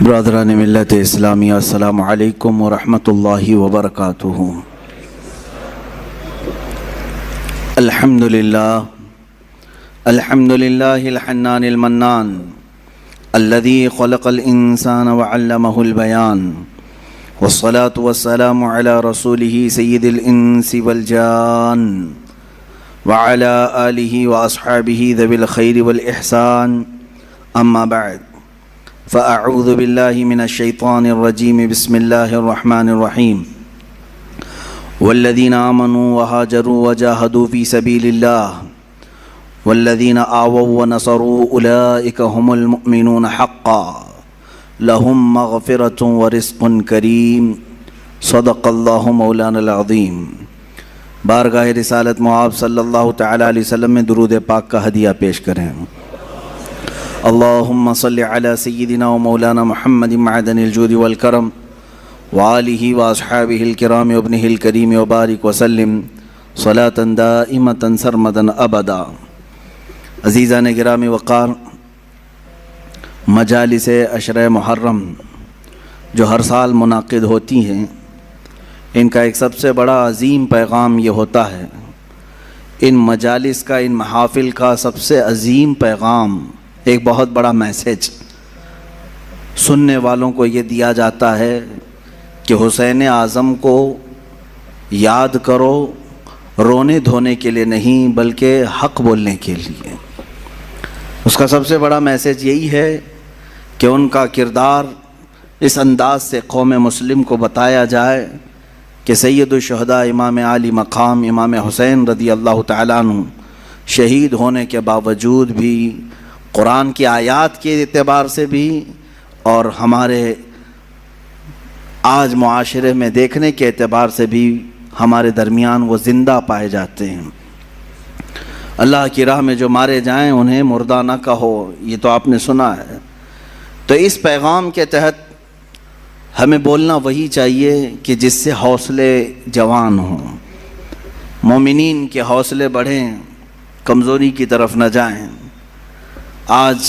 برادران ملت اسلامیہ، السلام علیکم ورحمۃ اللہ وبرکاتہ۔ الحمدللہ الحنان المنان الذي خلق الانسان وعلمه البیان، والصلاة والسلام على رسوله سید الانس والجان وعلى آلہ واصحابہ ذوی الخیر والاحسان، اما بعد فاعوذ باللہ من الشیطان الرجیم، بسم اللہ الرحمن الرحیم۔ والذین آمنوا وہاجروا وجاہدوا فی سبیل اللہ والذین آووا ونصروا اولئک هم المؤمنون حقا لهم مغفرۃ ورزق کریم، صدق اللہ مولانا العظیم۔ بارگاہ رسالت مآب صلی اللہ تعالی علیہ وسلم میں درود پاک کا ہدیہ پیش کریں۔ اللہم صلی علی سیدنا و مولانا محمد معدن الجود والکرم وآلہ واصحابہ الکرام وابنہ الکریم وبارک وسلم صلاة دائمة سرمدا ابدا۔ عزیزان گرامی وقار، مجالس عشرہ محرم جو ہر سال منعقد ہوتی ہیں، ان کا ایک سب سے بڑا عظیم پیغام یہ ہوتا ہے، ان مجالس کا، ان محافل کا سب سے عظیم پیغام، ایک بہت بڑا میسیج سننے والوں کو یہ دیا جاتا ہے کہ حسین اعظم کو یاد کرو، رونے دھونے کے لیے نہیں بلکہ حق بولنے کے لیے۔ اس کا سب سے بڑا میسیج یہی ہے کہ ان کا کردار اس انداز سے قوم مسلم کو بتایا جائے کہ سید الشہداء امام عالی مقام امام حسین رضی اللہ تعالیٰ عنہ شہید ہونے کے باوجود بھی، قرآن کی آیات کے اعتبار سے بھی اور ہمارے آج معاشرے میں دیکھنے کے اعتبار سے بھی، ہمارے درمیان وہ زندہ پائے جاتے ہیں۔ اللہ کی راہ میں جو مارے جائیں انہیں مردہ نہ کہو، یہ تو آپ نے سنا ہے۔ تو اس پیغام کے تحت ہمیں بولنا وہی چاہیے کہ جس سے حوصلے جوان ہوں، مومنین کے حوصلے بڑھیں، کمزوری کی طرف نہ جائیں۔ آج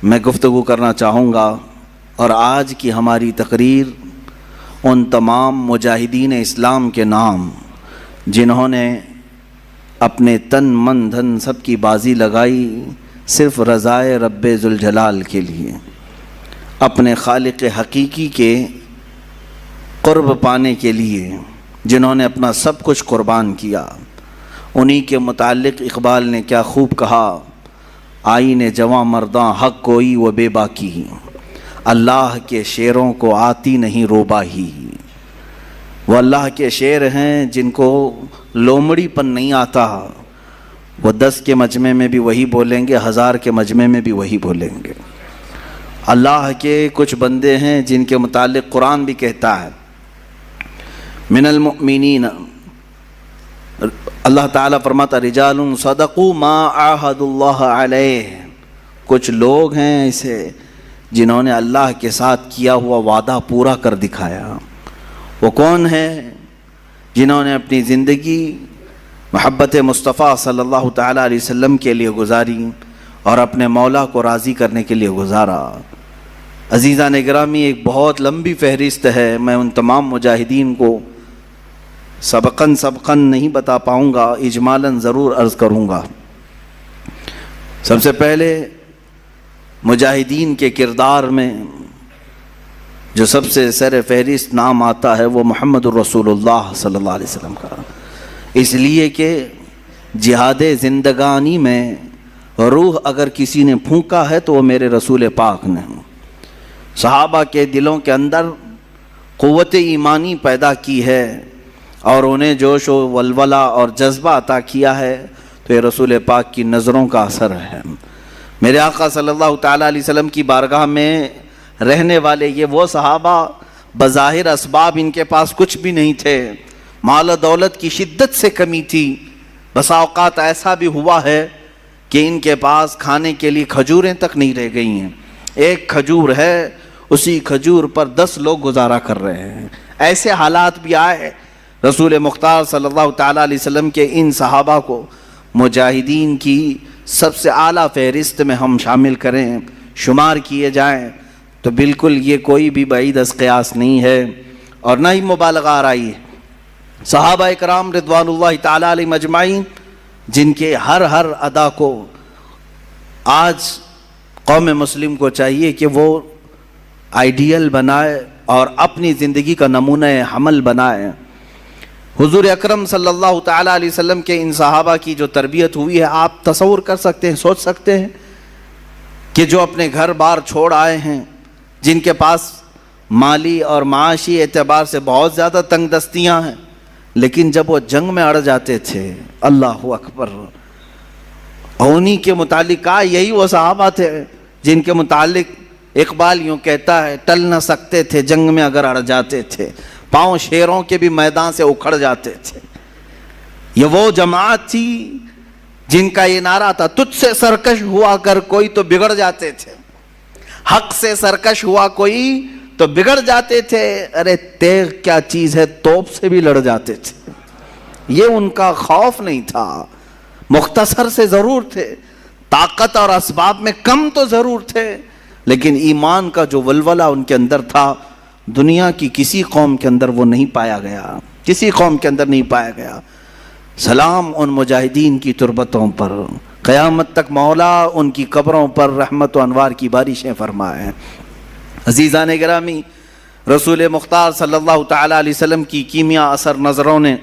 میں گفتگو کرنا چاہوں گا، اور آج کی ہماری تقریر ان تمام مجاہدین اسلام کے نام جنہوں نے اپنے تن من دھن سب کی بازی لگائی صرف رضائے رب ذوالجلال کے لیے، اپنے خالق حقیقی کے قرب پانے کے لیے، جنہوں نے اپنا سب کچھ قربان کیا۔ انہی کے متعلق اقبال نے کیا خوب کہا، آئین جواں مرداں حق کوئی و بے باکی، اللہ کے شعروں کو آتی نہیں روباہی۔ وہ اللہ کے شعر ہیں جن کو لومڑی پن نہیں آتا، وہ 10 کے مجمع میں بھی وہی بولیں گے، 1000 کے مجمع میں بھی وہی بولیں گے۔ اللہ کے کچھ بندے ہیں جن کے متعلق قرآن بھی کہتا ہے، من المؤمنین، اللہ تعالیٰ فرماتا رجال صدقوا ما عاہدوا اللہ علیہ، کچھ لوگ ہیں ایسے جنہوں نے اللہ کے ساتھ کیا ہوا وعدہ پورا کر دکھایا۔ وہ کون ہے؟ جنہوں نے اپنی زندگی محبت مصطفیٰ صلی اللہ تعالیٰ علیہ وسلم کے لیے گزاری اور اپنے مولا کو راضی کرنے کے لیے گزارا۔ عزیزان گرامی، ایک بہت لمبی فہرست ہے، میں ان تمام مجاہدین کو سبقاً نہیں بتا پاؤں گا، اجمالاً ضرور عرض کروں گا۔ سب سے پہلے مجاہدین کے کردار میں جو سب سے سر فہرست نام آتا ہے وہ محمد الرسول اللہ صلی اللہ علیہ وسلم کا، اس لیے کہ جہاد زندگانی میں روح اگر کسی نے پھونکا ہے تو وہ میرے رسول پاک نے۔ صحابہ کے دلوں کے اندر قوت ایمانی پیدا کی ہے اور انہیں جوش و ولولہ اور جذبہ عطا کیا ہے، تو یہ رسول پاک کی نظروں کا اثر ہے۔ میرے آقا صلی اللہ تعالیٰ علیہ وسلم کی بارگاہ میں رہنے والے یہ وہ صحابہ، بظاہر اسباب ان کے پاس کچھ بھی نہیں تھے، مال و دولت کی شدت سے کمی تھی، بسا اوقات ایسا بھی ہوا ہے کہ ان کے پاس کھانے کے لیے کھجوریں تک نہیں رہ گئی ہیں، ایک کھجور ہے، اسی کھجور پر 10 لوگ گزارا کر رہے ہیں۔ ایسے حالات بھی آئے، رسول مختار صلی اللہ تعالیٰ علیہ وسلم کے ان صحابہ کو مجاہدین کی سب سے اعلیٰ فہرست میں ہم شامل کریں، شمار کیے جائیں تو بالکل یہ کوئی بھی بعید از قیاس نہیں ہے اور نہ ہی مبالغہ آرائی ہے۔ صحابہ کرام رضوان اللہ تعالیٰ علیہم اجمعین جن کے ہر ادا کو آج قوم مسلم کو چاہیے کہ وہ آئیڈیل بنائے اور اپنی زندگی کا نمونہ حمل بنائے۔ حضور اکرم صلی اللہ تعالیٰ علیہ وسلم کے ان صحابہ کی جو تربیت ہوئی ہے، آپ تصور کر سکتے ہیں، سوچ سکتے ہیں کہ جو اپنے گھر بار چھوڑ آئے ہیں، جن کے پاس مالی اور معاشی اعتبار سے بہت زیادہ تنگ دستیاں ہیں، لیکن جب وہ جنگ میں اڑ جاتے تھے، اللہ اکبر، انہی کے متعلق کہا، یہی وہ صحابہ تھے جن کے متعلق اقبال یوں کہتا ہے، ٹل نہ سکتے تھے جنگ میں اگر اڑ جاتے تھے، پاؤں شیروں کے بھی میدان سے اکھڑ جاتے تھے۔ یہ وہ جماعت تھی جن کا یہ نعرہ تھا، تجھ سے سرکش ہوا کر کوئی تو بگڑ جاتے تھے، حق سے سرکش ہوا کوئی تو بگڑ جاتے تھے، ارے تیغ کیا چیز ہے، توپ سے بھی لڑ جاتے تھے۔ یہ ان کا خوف نہیں تھا، مختصر سے ضرور تھے، طاقت اور اسباب میں کم تو ضرور تھے، لیکن ایمان کا جو ولولہ ان کے اندر تھا، دنیا کی کسی قوم کے اندر وہ نہیں پایا گیا، کسی قوم کے اندر نہیں پایا گیا۔ سلام ان مجاہدین کی تربتوں پر، قیامت تک مولا ان کی قبروں پر رحمت و انوار کی بارشیں فرمائے۔ عزیزان گرامی، رسول مختار صلی اللہ تعالیٰ علیہ وسلم کی کیمیا اثر نظروں نے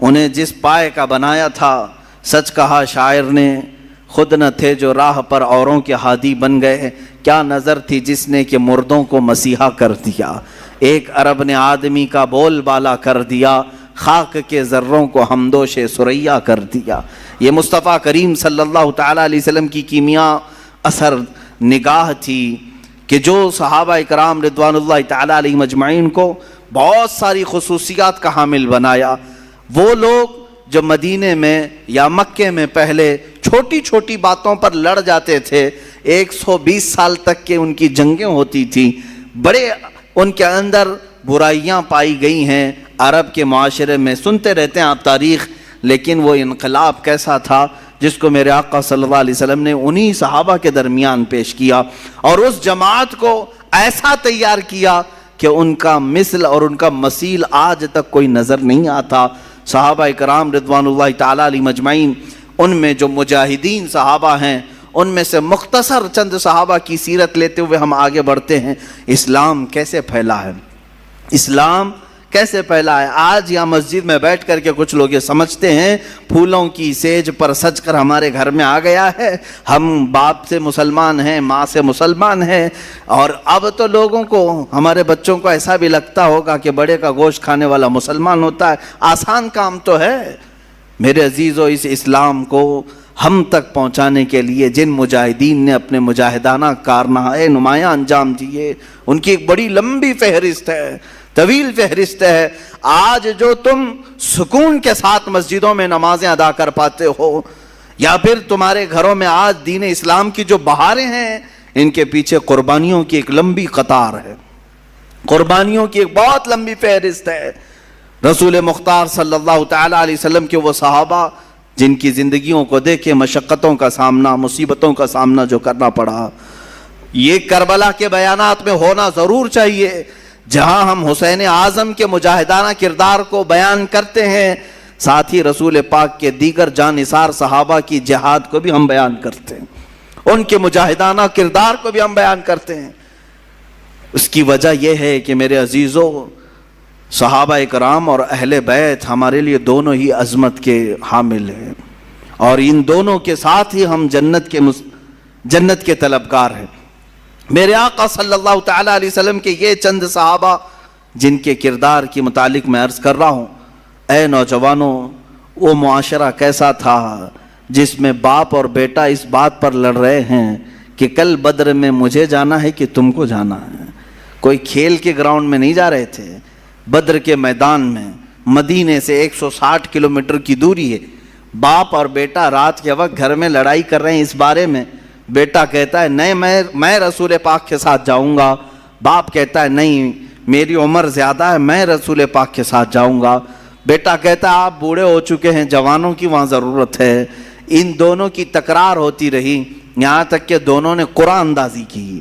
انہیں جس پائے کا بنایا تھا، سچ کہا شاعر نے، خود نہ تھے جو راہ پر اوروں کے ہادی بن گئے، کیا نظر تھی جس نے کہ مردوں کو مسیحا کر دیا، ایک عرب نے آدمی کا بول بالا کر دیا، خاک کے ذروں کو ہمدوش سریا کر دیا۔ یہ مصطفیٰ کریم صلی اللہ تعالیٰ علیہ وسلم کی کیمیا اثر نگاہ تھی کہ جو صحابہ کرام رضوان اللہ تعالیٰ علیہ مجمعین کو بہت ساری خصوصیات کا حامل بنایا۔ وہ لوگ جو مدینے میں یا مکے میں پہلے چھوٹی چھوٹی باتوں پر لڑ جاتے تھے، 120 سال تک کے ان کی جنگیں ہوتی تھیں، بڑے ان کے اندر برائیاں پائی گئی ہیں، عرب کے معاشرے میں سنتے رہتے ہیں آپ تاریخ، لیکن وہ انقلاب کیسا تھا جس کو میرے آقا صلی اللہ علیہ وسلم نے انہی صحابہ کے درمیان پیش کیا، اور اس جماعت کو ایسا تیار کیا کہ ان کا مثل اور ان کا مثیل آج تک کوئی نظر نہیں آتا۔ صحابہ کرام رضوان اللہ تعالیٰ علیہ مجمعین، ان میں جو مجاہدین صحابہ ہیں، ان میں سے مختصر چند صحابہ کی سیرت لیتے ہوئے ہم آگے بڑھتے ہیں۔ اسلام کیسے پھیلا ہے، اسلام کیسے پھیلا ہے؟ آج یہاں مسجد میں بیٹھ کر کے کچھ لوگ یہ سمجھتے ہیں پھولوں کی سیج پر سج کر ہمارے گھر میں آ گیا ہے، ہم باپ سے مسلمان ہیں، ماں سے مسلمان ہیں، اور اب تو لوگوں کو، ہمارے بچوں کو ایسا بھی لگتا ہوگا کہ بڑے کا گوشت کھانے والا مسلمان ہوتا ہے۔ آسان کام تو ہے میرے عزیزو، اس اسلام کو ہم تک پہنچانے کے لیے جن مجاہدین نے اپنے مجاہدانہ کارنامے نمایاں انجام دیے، ان کی ایک بڑی لمبی فہرست ہے، طویل فہرست ہے۔ آج جو تم سکون کے ساتھ مسجدوں میں نمازیں ادا کر پاتے ہو، یا پھر تمہارے گھروں میں آج دین اسلام کی جو بہاریں ہیں، ان کے پیچھے قربانیوں کی ایک لمبی قطار ہے، قربانیوں کی ایک بہت لمبی فہرست ہے۔ رسول مختار صلی اللہ تعالیٰ علیہ وسلم کے وہ صحابہ جن کی زندگیوں کو دیکھے مشقتوں کا سامنا، مصیبتوں کا سامنا جو کرنا پڑا، یہ کربلا کے بیانات میں ہونا ضرور چاہیے، جہاں ہم حسین اعظم کے مجاہدانہ کردار کو بیان کرتے ہیں، ساتھ ہی رسول پاک کے دیگر جانثار صحابہ کی جہاد کو بھی ہم بیان کرتے ہیں، ان کے مجاہدانہ کردار کو بھی ہم بیان کرتے ہیں۔ اس کی وجہ یہ ہے کہ میرے عزیزو، صحابہ کرام اور اہل بیت ہمارے لیے دونوں ہی عظمت کے حامل ہیں، اور ان دونوں کے ساتھ ہی ہم جنت کے طلبگار ہیں۔ میرے آقا صلی اللہ تعالیٰ علیہ وسلم کے یہ چند صحابہ جن کے کردار کے متعلق میں عرض کر رہا ہوں، اے نوجوانوں، وہ معاشرہ کیسا تھا جس میں باپ اور بیٹا اس بات پر لڑ رہے ہیں کہ کل بدر میں مجھے جانا ہے کہ تم کو جانا ہے۔ کوئی کھیل کے گراؤنڈ میں نہیں جا رہے تھے، بدر کے میدان میں، مدینے سے 160 کلومیٹر کی دوری ہے، باپ اور بیٹا رات کے وقت گھر میں لڑائی کر رہے ہیں اس بارے میں۔ بیٹا کہتا ہے نہیں میں رسول پاک کے ساتھ جاؤں گا، باپ کہتا ہے نہیں میری عمر زیادہ ہے، میں رسول پاک کے ساتھ جاؤں گا۔ بیٹا کہتا ہے آپ بوڑھے ہو چکے ہیں، جوانوں کی وہاں ضرورت ہے۔ ان دونوں کی تکرار ہوتی رہی، یہاں تک کہ دونوں نے قرآن اندازی کی،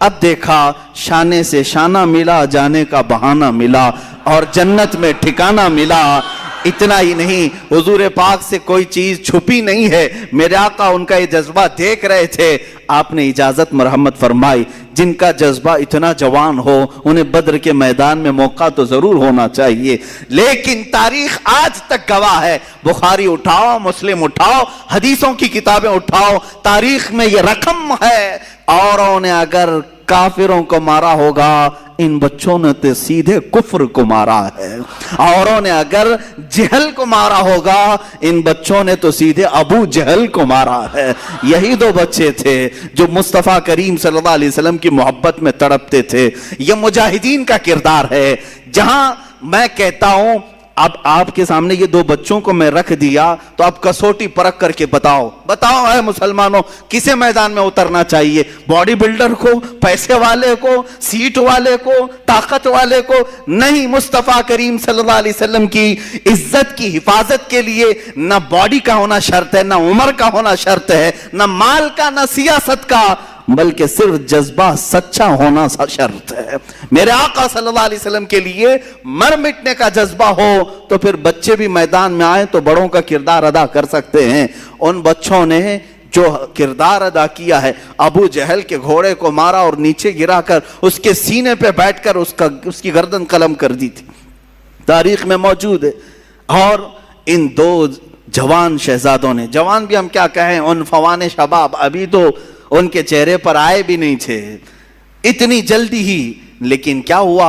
اب دیکھا شانے سے شانہ ملا، جانے کا بہانہ ملا اور جنت میں ٹھکانہ ملا۔ اتنا ہی نہیں، حضور پاک سے کوئی چیز چھپی نہیں ہے، میرے آقا ان کا یہ جذبہ دیکھ رہے تھے، آپ نے اجازت مرحمت فرمائی جن کا جذبہ اتنا جوان ہو انہیں بدر کے میدان میں موقع تو ضرور ہونا چاہیے، لیکن تاریخ آج تک گواہ ہے، بخاری اٹھاؤ، مسلم اٹھاؤ، حدیثوں کی کتابیں اٹھاؤ، تاریخ میں یہ رقم ہے، اوروں نے اگر کافروں کو مارا ہوگا ان بچوں نے تو سیدھے کفر کو مارا ہے، اوروں نے اگر جہل کو مارا ہوگا ان بچوں نے تو سیدھے ابو جہل کو مارا ہے۔ یہی دو بچے تھے جو مصطفیٰ کریم صلی اللہ علیہ وسلم کی محبت میں تڑپتے تھے۔ یہ مجاہدین کا کردار ہے۔ جہاں میں کہتا ہوں اب آپ کے سامنے یہ دو بچوں کو میں رکھ دیا تو اب کسوٹی پرکھ کر کے بتاؤ اے مسلمانوں کسے میدان میں اترنا چاہیے؟ باڈی بلڈر کو، پیسے والے کو، سیٹ والے کو، طاقت والے کو؟ نہیں، مصطفیٰ کریم صلی اللہ علیہ وسلم کی عزت کی حفاظت کے لیے نہ باڈی کا ہونا شرط ہے، نہ عمر کا ہونا شرط ہے، نہ مال کا، نہ سیاست کا، بلکہ صرف جذبہ سچا ہونا شرط ہے۔ میرے آقا صلی اللہ علیہ وسلم کے لیے مر مٹنے کا جذبہ ہو تو پھر بچے بھی میدان میں آئیں تو بڑوں کا کردار ادا کر سکتے ہیں۔ ان بچوں نے جو کردار ادا کیا ہے، ابو جہل کے گھوڑے کو مارا اور نیچے گرا کر اس کے سینے پہ بیٹھ کر اس کی گردن قلم کر دی تھی، تاریخ میں موجود ہے۔ اور ان دو جوان شہزادوں نے، جوان بھی ہم کیا کہیں، ان فوان شباب، ابھی تو ان کے چہرے پر آئے بھی نہیں تھے اتنی جلدی ہی، لیکن کیا ہوا،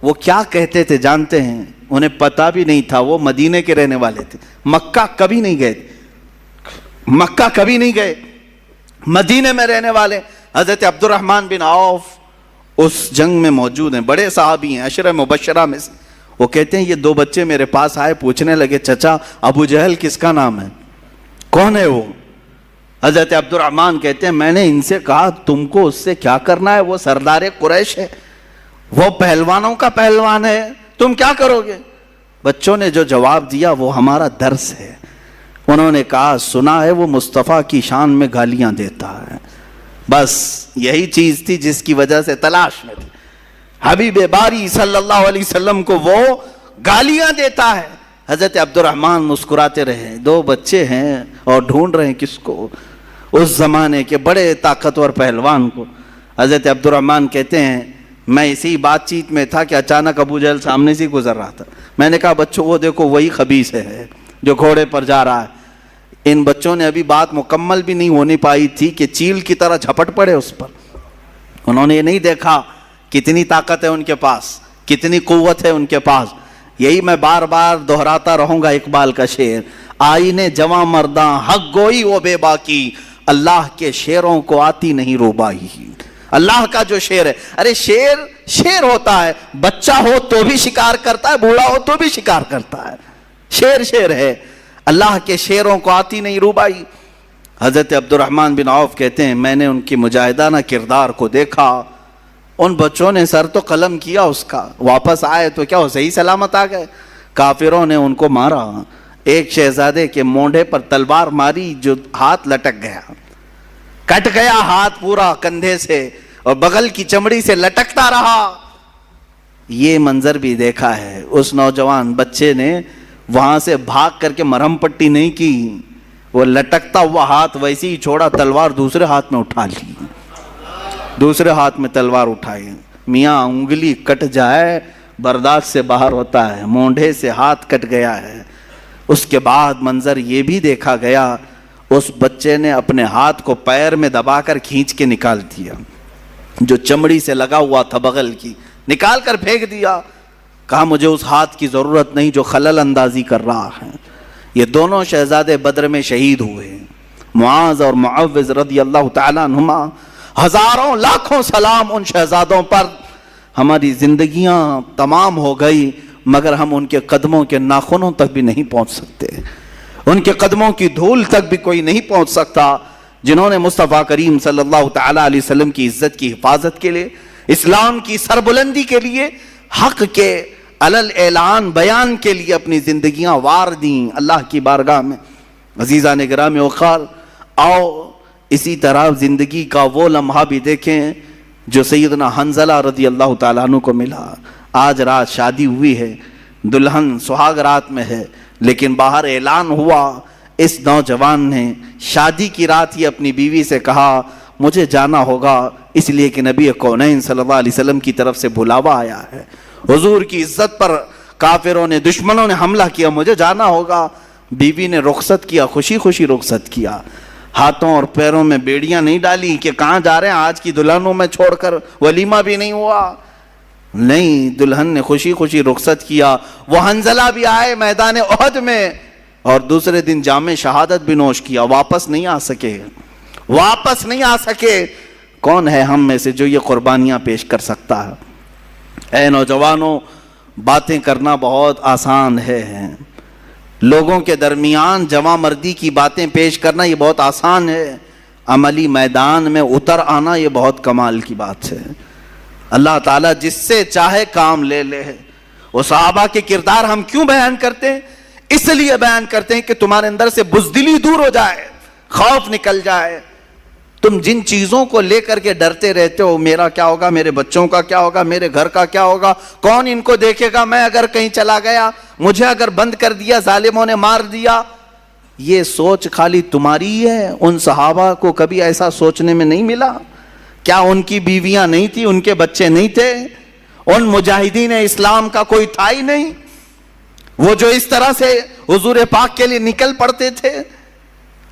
وہ کیا کہتے تھے جانتے ہیں؟ انہیں پتا بھی نہیں تھا وہ مدینے کے رہنے والے تھے، مکہ کبھی نہیں گئے، مکہ کبھی نہیں گئے، مدینے میں رہنے والے۔ حضرت عبد الرحمن بن عوف اس جنگ میں موجود ہیں، بڑے صحابی ہیں، عشرہ مبشرہ میں سے۔ وہ کہتے ہیں یہ دو بچے میرے پاس آئے، پوچھنے لگے چچا ابو جہل کس کا نام ہے، کون ہے وہ؟ حضرت عبد الرحمن کہتے ہیں میں نے ان سے کہا تم کو اس سے کیا کرنا ہے، وہ سردار قریش ہے، وہ پہلوانوں کا پہلوان ہے، تم کیا کرو گے؟ بچوں نے جو جواب دیا وہ ہمارا درس ہے۔ انہوں نے کہا سنا ہے وہ مصطفیٰ کی شان میں گالیاں دیتا ہے، بس یہی چیز تھی جس کی وجہ سے تلاش میں تھی، حبیب باری صلی اللہ علیہ وسلم کو وہ گالیاں دیتا ہے۔ حضرت عبد الرحمن مسکراتے رہے، دو بچے ہیں اور ڈھونڈ رہے ہیں کس کو، اس زمانے کے بڑے طاقتور پہلوان کو۔ حضرت عبد الرحمن کہتے ہیں میں اسی بات چیت میں تھا کہ اچانک ابو جہل سامنے سے گزر رہا تھا، میں نے کہا بچوں وہ دیکھو وہی خبیث ہے جو گھوڑے پر جا رہا ہے۔ ان بچوں نے ابھی بات مکمل بھی نہیں ہونی پائی تھی کہ چیل کی طرح جھپٹ پڑے اس پر۔ انہوں نے یہ نہیں دیکھا کتنی طاقت ہے ان کے پاس، کتنی قوت ہے ان کے پاس۔ یہی میں بار بار دہراتا رہوں گا اقبال کا شعر، آئینے جواں مرداں حق گوئی و بے باکی، اللہ کے شعروں کو آتی نہیں روبائی۔ اللہ کا جو شعر ہے، ارے شعر ہوتا ہے، بچہ ہو تو بھی شکار کرتا ہے، بوڑھا ہو تو بھی شکار کرتا ہے، شعر ہے، اللہ کے شعروں کو آتی نہیں روبائی۔ حضرت عبد الرحمن بن عوف کہتے ہیں میں نے ان کی مجاہدانہ کردار کو دیکھا، ان بچوں نے سر تو قلم کیا اس کا، واپس آئے تو کیا وہ صحیح سلامت آ گئے؟ کافروں نے ان کو مارا، ایک شہزادے کے مونڈے پر تلوار ماری جو ہاتھ لٹک گیا، کٹ گیا ہاتھ پورا کندھے سے اور بغل کی چمڑی سے لٹکتا رہا۔ یہ منظر بھی دیکھا ہے، اس نوجوان بچے نے وہاں سے بھاگ کر کے مرہم پٹی نہیں کی، وہ لٹکتا ہوا ہاتھ ویسے ہی چھوڑا، تلوار دوسرے ہاتھ میں اٹھا لی، دوسرے ہاتھ میں تلوار اٹھائی۔ میاں انگلی کٹ جائے برداشت سے باہر ہوتا ہے، مونڈے سے ہاتھ کٹ گیا ہے۔ اس کے بعد منظر یہ بھی دیکھا گیا، اس بچے نے اپنے ہاتھ کو پیر میں دبا کر کھینچ کے نکال دیا، جو چمڑی سے لگا ہوا تھا بغل کی، نکال کر پھینک دیا، کہا مجھے اس ہاتھ کی ضرورت نہیں جو خلل اندازی کر رہا ہے۔ یہ دونوں شہزادے بدر میں شہید ہوئے، معاذ اور معوذ رضی اللہ تعالیٰ عنہما۔ ہزاروں لاکھوں سلام ان شہزادوں پر۔ ہماری زندگیاں تمام ہو گئی مگر ہم ان کے قدموں کے ناخنوں تک بھی نہیں پہنچ سکتے، ان کے قدموں کی دھول تک بھی کوئی نہیں پہنچ سکتا جنہوں نے مصطفیٰ کریم صلی اللہ تعالیٰ علیہ وسلم کی عزت کی حفاظت کے لیے، اسلام کی سربلندی کے لیے، حق کے علل اعلان بیان کے لیے اپنی زندگیاں وار دیں اللہ کی بارگاہ میں۔ عزیزان گرامی وقار، آؤ اسی طرح زندگی کا وہ لمحہ بھی دیکھیں جو سیدنا حنزلہ رضی اللہ تعالیٰ عنہ کو ملا. آج رات شادی ہوئی ہے, دلہن سہاگ رات میں ہے, لیکن باہر اعلان ہوا, اس نوجوان نے شادی کی رات ہی اپنی بیوی سے کہا مجھے جانا ہوگا, اس لیے کہ نبی کونین صلی اللہ علیہ وسلم کی طرف سے بلاوا آیا ہے, حضور کی عزت پر کافروں نے, دشمنوں نے حملہ کیا, مجھے جانا ہوگا. بیوی نے رخصت کیا, خوشی خوشی رخصت کیا, ہاتھوں اور پیروں میں بیڑیاں نہیں ڈالی کہ کہاں جا رہے ہیں آج کی دلہنوں میں چھوڑ کر, ولیمہ بھی نہیں ہوا. نہیں, دلہن نے خوشی خوشی رخصت کیا. وہ حنزلہ بھی آئے میدان احد میں اور دوسرے دن جام شہادت بھی نوش کیا, واپس نہیں آ سکے, واپس نہیں آ سکے. کون ہے ہم میں سے جو یہ قربانیاں پیش کر سکتا ہے؟ اے نوجوانوں, باتیں کرنا بہت آسان ہے, لوگوں کے درمیان جواں مردی کی باتیں پیش کرنا یہ بہت آسان ہے, عملی میدان میں اتر آنا یہ بہت کمال کی بات ہے. اللہ تعالیٰ جس سے چاہے کام لے لے. وہ صحابہ کے کردار ہم کیوں بیان کرتے ہیں؟ اس لیے بیان کرتے ہیں کہ تمہارے اندر سے بزدلی دور ہو جائے, خوف نکل جائے. تم جن چیزوں کو لے کر کے ڈرتے رہتے ہو, میرا کیا ہوگا, میرے بچوں کا کیا ہوگا, میرے گھر کا کیا ہوگا, کون ان کو دیکھے گا, میں اگر کہیں چلا گیا, مجھے اگر بند کر دیا, ظالموں نے مار دیا, یہ سوچ خالی تمہاری ہے. ان صحابہ کو کبھی ایسا سوچنے میں نہیں ملا؟ کیا ان کی بیویاں نہیں تھی, ان کے بچے نہیں تھے؟ ان مجاہدین اسلام کا کوئی تھا ہی نہیں وہ جو اس طرح سے حضور پاک کے لیے نکل پڑتے تھے؟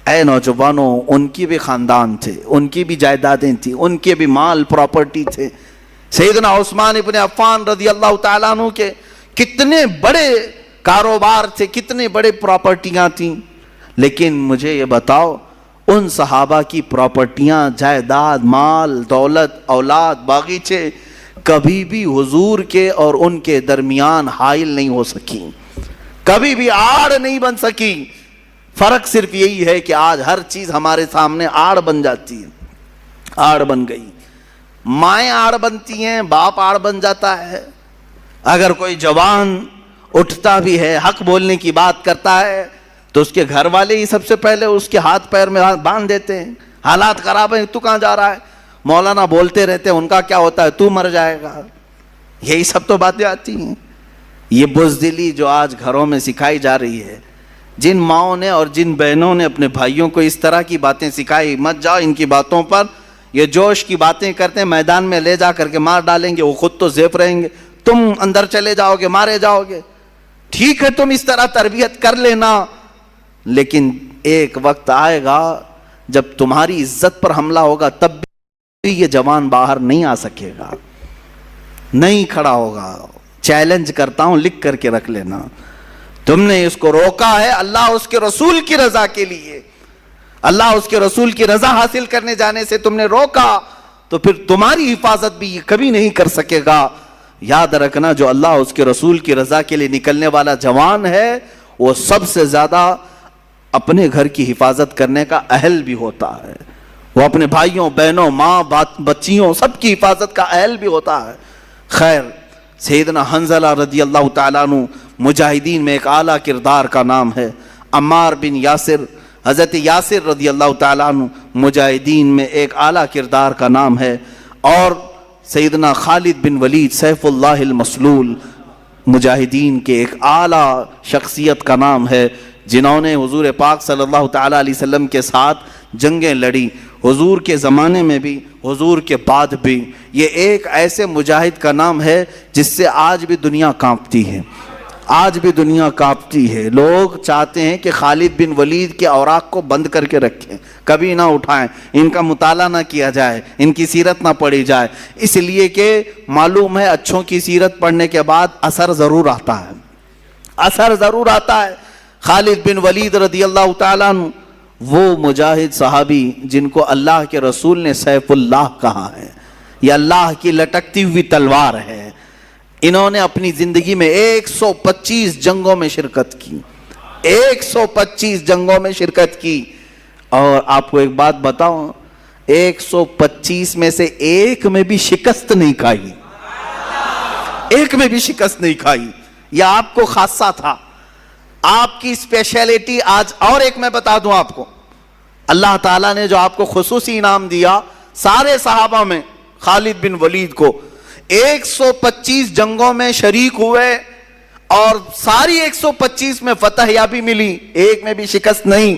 اے نوجوانوں, ان کی بھی خاندان تھے, ان کی بھی جائیدادیں تھیں, ان کے بھی مال پراپرٹی تھے. سیدنا عثمان ابن عفان رضی اللہ تعالیٰ عنہ کے کتنے بڑے کاروبار تھے, کتنے بڑے پراپرٹیاں تھیں. لیکن مجھے یہ بتاؤ, ان صحابہ کی پراپرٹیاں, جائیداد, مال, دولت, اولاد, باغیچے کبھی بھی حضور کے اور ان کے درمیان حائل نہیں ہو سکی, کبھی بھی آڑ نہیں بن سکی. فرق صرف یہی ہے کہ آج ہر چیز ہمارے سامنے آڑ بن جاتی ہے, آڑ بن گئی. مائیں آڑ بنتی ہیں, باپ آڑ بن جاتا ہے. اگر کوئی جوان اٹھتا بھی ہے, حق بولنے کی بات کرتا ہے, تو اس کے گھر والے ہی سب سے پہلے اس کے ہاتھ پیر میں باندھ دیتے ہیں. حالات خراب ہیں, تو کہاں جا رہا ہے, مولانا بولتے رہتے ہیں, ان کا کیا ہوتا ہے, تو مر جائے گا. یہی سب تو باتیں آتی ہیں. یہ بزدلی جو آج گھروں میں سکھائی جا رہی ہے, جن ماؤں نے اور جن بہنوں نے اپنے بھائیوں کو اس طرح کی باتیں سکھائی, مت جاؤ ان کی باتوں پر, یہ جوش کی باتیں کرتے ہیں, میدان میں لے جا کر کے مار ڈالیں گے, وہ خود تو زیب رہیں گے, تم اندر چلے جاؤ گے, مارے جاؤ گے. ٹھیک ہے, تم اس طرح تربیت کر لینا, لیکن ایک وقت آئے گا جب تمہاری عزت پر حملہ ہوگا, تب بھی یہ جوان باہر نہیں آ سکے گا, نہیں کھڑا ہوگا. چیلنج کرتا ہوں, لکھ کر کے رکھ لینا. تم نے اس کو روکا ہے اللہ اس کے رسول کی رضا کے لیے, اللہ اس کے رسول کی رضا حاصل کرنے جانے سے تم نے روکا, تو پھر تمہاری حفاظت بھی یہ کبھی نہیں کر سکے گا. یاد رکھنا, جو اللہ اس کے رسول کی رضا کے لیے نکلنے والا جوان ہے, وہ سب سے زیادہ اپنے گھر کی حفاظت کرنے کا اہل بھی ہوتا ہے. وہ اپنے بھائیوں, بہنوں, ماں, بچیوں سب کی حفاظت کا اہل بھی ہوتا ہے. خیر, سیدنا حنزلہ رضی اللہ تعالیٰ عنہ مجاہدین میں ایک اعلیٰ کردار کا نام ہے. عمار بن یاسر, حضرت یاسر رضی اللہ تعالیٰ عنہ مجاہدین میں ایک اعلیٰ کردار کا نام ہے. اور سیدنا خالد بن ولید سیف اللہ المسلول مجاہدین کے ایک اعلیٰ شخصیت کا نام ہے, جنہوں نے حضور پاک صلی اللہ تعالیٰ علیہ وسلم کے ساتھ جنگیں لڑی, حضور کے زمانے میں بھی, حضور کے بعد بھی. یہ ایک ایسے مجاہد کا نام ہے جس سے آج بھی دنیا کانپتی ہے, آج بھی دنیا کانپتی ہے. لوگ چاہتے ہیں کہ خالد بن ولید کے اوراق کو بند کر کے رکھیں, کبھی نہ اٹھائیں, ان کا مطالعہ نہ کیا جائے, ان کی سیرت نہ پڑھی جائے, اس لیے کہ معلوم ہے اچھوں کی سیرت پڑھنے کے بعد اثر ضرور آتا ہے, اثر ضرور آتا ہے. خالد بن ولید رضی اللہ تعالیٰ عنہ وہ مجاہد صحابی جن کو اللہ کے رسول نے سیف اللہ کہا ہے, یہ اللہ کی لٹکتی ہوئی تلوار ہے. انہوں نے اپنی زندگی میں 125 جنگوں میں شرکت کی, 125 جنگوں میں شرکت کی. اور آپ کو ایک بات بتاؤں, 125 میں سے ایک میں بھی شکست نہیں کھائی, ایک میں بھی شکست نہیں کھائی. یہ آپ کو خاصہ تھا, آپ کی اسپیشلٹی. آج اور ایک میں بتا دوں آپ کو, اللہ تعالیٰ نے جو آپ کو خصوصی انعام دیا, سارے صحابہ میں خالد بن ولید کو 125 جنگوں میں شریک ہوئے اور ساری 125 میں فتح یابی ملی، ایک میں بھی شکست نہیں۔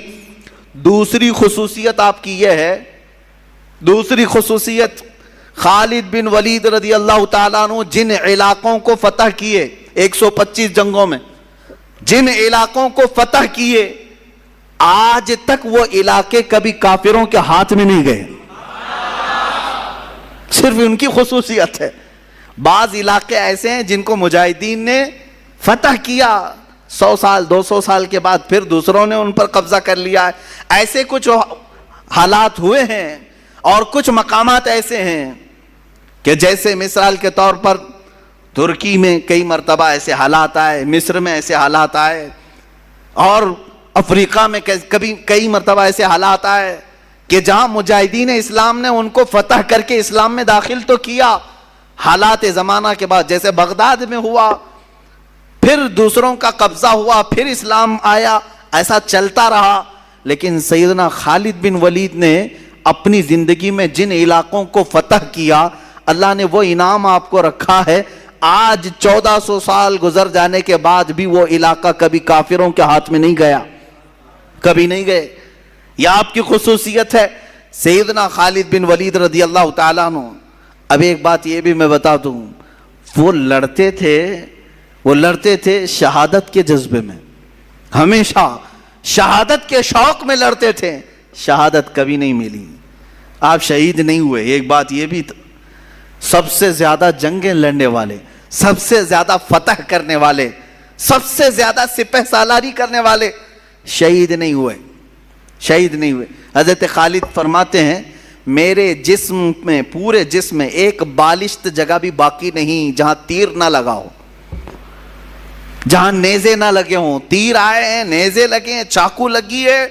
دوسری خصوصیت آپ کی یہ ہے، دوسری خصوصیت خالد بن ولید رضی اللہ تعالیٰ عنہ جن علاقوں کو فتح کیے 125 جنگوں میں، جن علاقوں کو فتح کیے، آج تک وہ علاقے کبھی کافروں کے ہاتھ میں نہیں گئے، صرف ان کی خصوصیت ہے۔ بعض علاقے ایسے ہیں جن کو مجاہدین نے فتح کیا، 100 سال 200 سال کے بعد پھر دوسروں نے ان پر قبضہ کر لیا ہے، ایسے کچھ حالات ہوئے ہیں۔ اور کچھ مقامات ایسے ہیں کہ جیسے مثال کے طور پر ترکی میں کئی مرتبہ ایسے حالات آئے، مصر میں ایسے حالات آئے، اور افریقہ میں کبھی کئی مرتبہ ایسے حالات آئے کہ جہاں مجاہدین اسلام نے ان کو فتح کر کے اسلام میں داخل تو کیا، حالات زمانہ کے بعد جیسے بغداد میں ہوا، پھر دوسروں کا قبضہ ہوا، پھر اسلام آیا، ایسا چلتا رہا۔ لیکن سیدنا خالد بن ولید نے اپنی زندگی میں جن علاقوں کو فتح کیا، اللہ نے وہ انعام آپ کو رکھا ہے۔ آج 1400 سال گزر جانے کے بعد بھی وہ علاقہ کبھی کافروں کے ہاتھ میں نہیں گیا، کبھی نہیں گئے۔ یہ آپ کی خصوصیت ہے سیدنا خالد بن ولید رضی اللہ تعالیٰ عنہ۔ اب ایک بات یہ بھی میں بتا دوں، وہ لڑتے تھے شہادت کے جذبے میں، ہمیشہ شہادت کے شوق میں لڑتے تھے، شہادت کبھی نہیں ملی، آپ شہید نہیں ہوئے۔ ایک بات یہ بھی، سب سے زیادہ جنگیں لڑنے والے، سب سے زیادہ فتح کرنے والے، سب سے زیادہ سپہ سالاری کرنے والے شہید نہیں ہوئے، شہید نہیں ہوئے۔ حضرت خالد فرماتے ہیں میرے جسم میں، پورے جسم میں ایک بالشت جگہ بھی باقی نہیں جہاں تیر نہ لگا ہو، جہاں نیزے نہ لگے ہوں۔ تیر آئے ہیں، نیزے لگے ہیں، چاقو لگی ہے،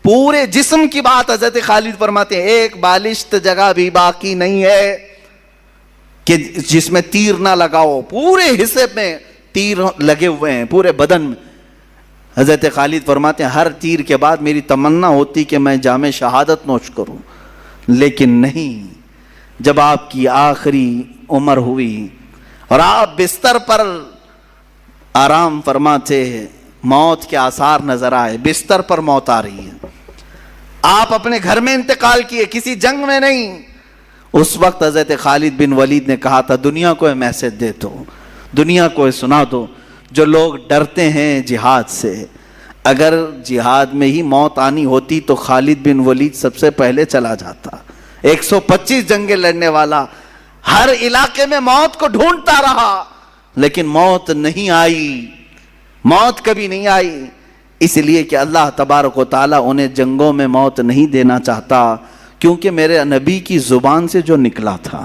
پورے جسم کی بات حضرت خالد فرماتے ہیں ایک بالشت جگہ بھی باقی نہیں ہے کہ جس میں تیر نہ لگا ہو، پورے حصے میں تیر لگے ہوئے ہیں، پورے بدن میں۔ حضرت خالد فرماتے ہیں ہر تیر کے بعد میری تمنا ہوتی کہ میں جام شہادت نوش کروں، لیکن نہیں۔ جب آپ کی آخری عمر ہوئی اور آپ بستر پر آرام فرماتے، موت کے آثار نظر آئے، بستر پر موت آ رہی ہے، آپ اپنے گھر میں انتقال کیے، کسی جنگ میں نہیں۔ اس وقت حضرت خالد بن ولید نے کہا تھا دنیا کو میسج دے دو، دنیا کو سنا دو، جو لوگ ڈرتے ہیں جہاد سے، اگر جہاد میں ہی موت آنی ہوتی تو خالد بن ولید سب سے پہلے چلا جاتا۔ 125 جنگیں لڑنے والا، ہر علاقے میں موت کو ڈھونڈتا رہا، لیکن موت نہیں آئی، موت کبھی نہیں آئی، اس لیے کہ اللہ تبارک و تعالیٰ انہیں جنگوں میں موت نہیں دینا چاہتا، کیونکہ میرے نبی کی زبان سے جو نکلا تھا،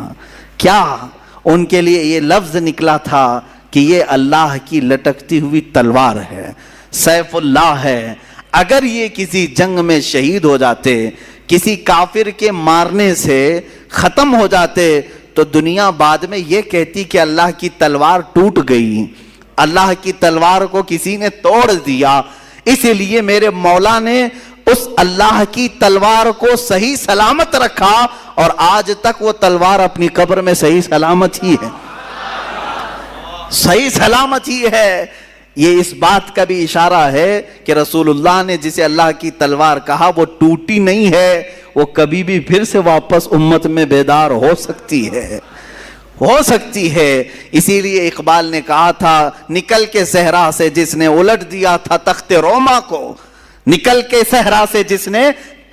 کیا ان کے لیے یہ لفظ نکلا تھا کہ یہ اللہ کی لٹکتی ہوئی تلوار ہے، سیف اللہ ہے۔ اگر یہ کسی جنگ میں شہید ہو جاتے، کسی کافر کے مارنے سے ختم ہو جاتے، تو دنیا بعد میں یہ کہتی کہ اللہ کی تلوار ٹوٹ گئی، اللہ کی تلوار کو کسی نے توڑ دیا۔ اس لیے میرے مولا نے اس اللہ کی تلوار کو صحیح سلامت رکھا، اور آج تک وہ تلوار اپنی قبر میں صحیح سلامت ہی ہے، صحیح سلامت ہی ہے۔ یہ اس بات کا بھی اشارہ ہے کہ رسول اللہ نے جسے اللہ کی تلوار کہا وہ ٹوٹی نہیں ہے، وہ کبھی بھی پھر سے واپس امت میں بیدار ہو سکتی ہے، ہو سکتی ہے۔ اسی لیے اقبال نے کہا تھا نکل کے صحرا سے جس نے الٹ دیا تھا تخت روما کو، نکل کے صحرا سے جس نے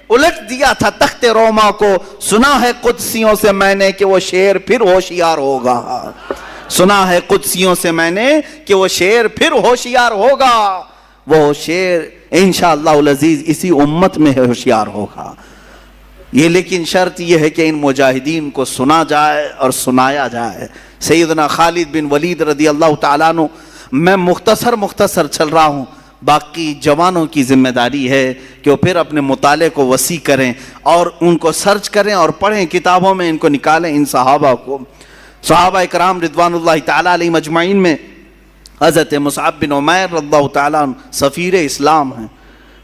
الٹ دیا تھا تخت روما کو، سنا ہے قدسیوں سے میں نے کہ وہ شیر پھر ہوشیار ہوگا، سنا ہے قدسیوں سے میں نے کہ وہ شیر پھر ہوشیار ہوگا، وہ شیر انشاءاللہ العزیز اسی امت میں ہوشیار ہوگا۔ یہ لیکن شرط یہ ہے کہ ان مجاہدین کو سنا جائے اور سنایا جائے۔ سیدنا خالد بن ولید رضی اللہ تعالیٰ عنہ، میں مختصر چل رہا ہوں، باقی جوانوں کی ذمہ داری ہے کہ وہ پھر اپنے مطالعے کو وسیع کریں اور ان کو سرچ کریں اور پڑھیں، کتابوں میں ان کو نکالیں۔ ان صحابہ کو، صحابہ اکرام رضوان اللہ تعالیٰ علیہ مجمعین میں حضرت مصعب بن عمیر رضی اللہ تعالیٰ عنہ سفیر اسلام ہیں۔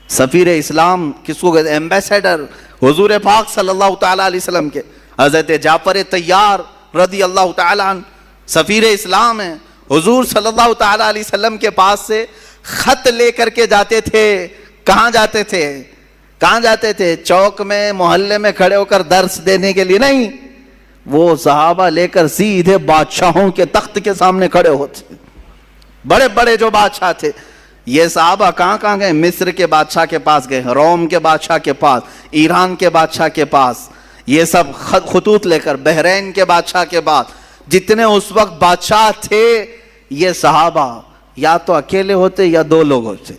سفیر اسلام کس کو کہتے ہیں؟ ایمبیسیڈر حضور پاک صلی اللہ تعالیٰ علیہ وسلم کے۔ حضرت جعفر طیار رضی اللہ تعالیٰ عنہ سفیر اسلام ہیں، حضور صلی اللہ تعالیٰ علیہ وسلم کے پاس سے خط لے کر کے جاتے تھے. کہاں جاتے تھے؟ کہاں جاتے تھے؟ چوک میں، محلے میں کھڑے ہو کر درس دینے کے لیے نہیں، وہ صحابہ لے کر سیدھے بادشاہوں کے تخت کے سامنے کھڑے ہوتے. بڑے بڑے جو بادشاہ تھے، یہ صحابہ کہاں کہاں گئے؟ مصر کے بادشاہ کے پاس گئے، روم کے بادشاہ کے پاس، ایران کے بادشاہ کے پاس، یہ سب خطوط لے کر بحرین کے بادشاہ کے پاس. جتنے اس وقت بادشاہ تھے یہ صحابہ یا تو اکیلے ہوتے یا دو لوگ ہوتے،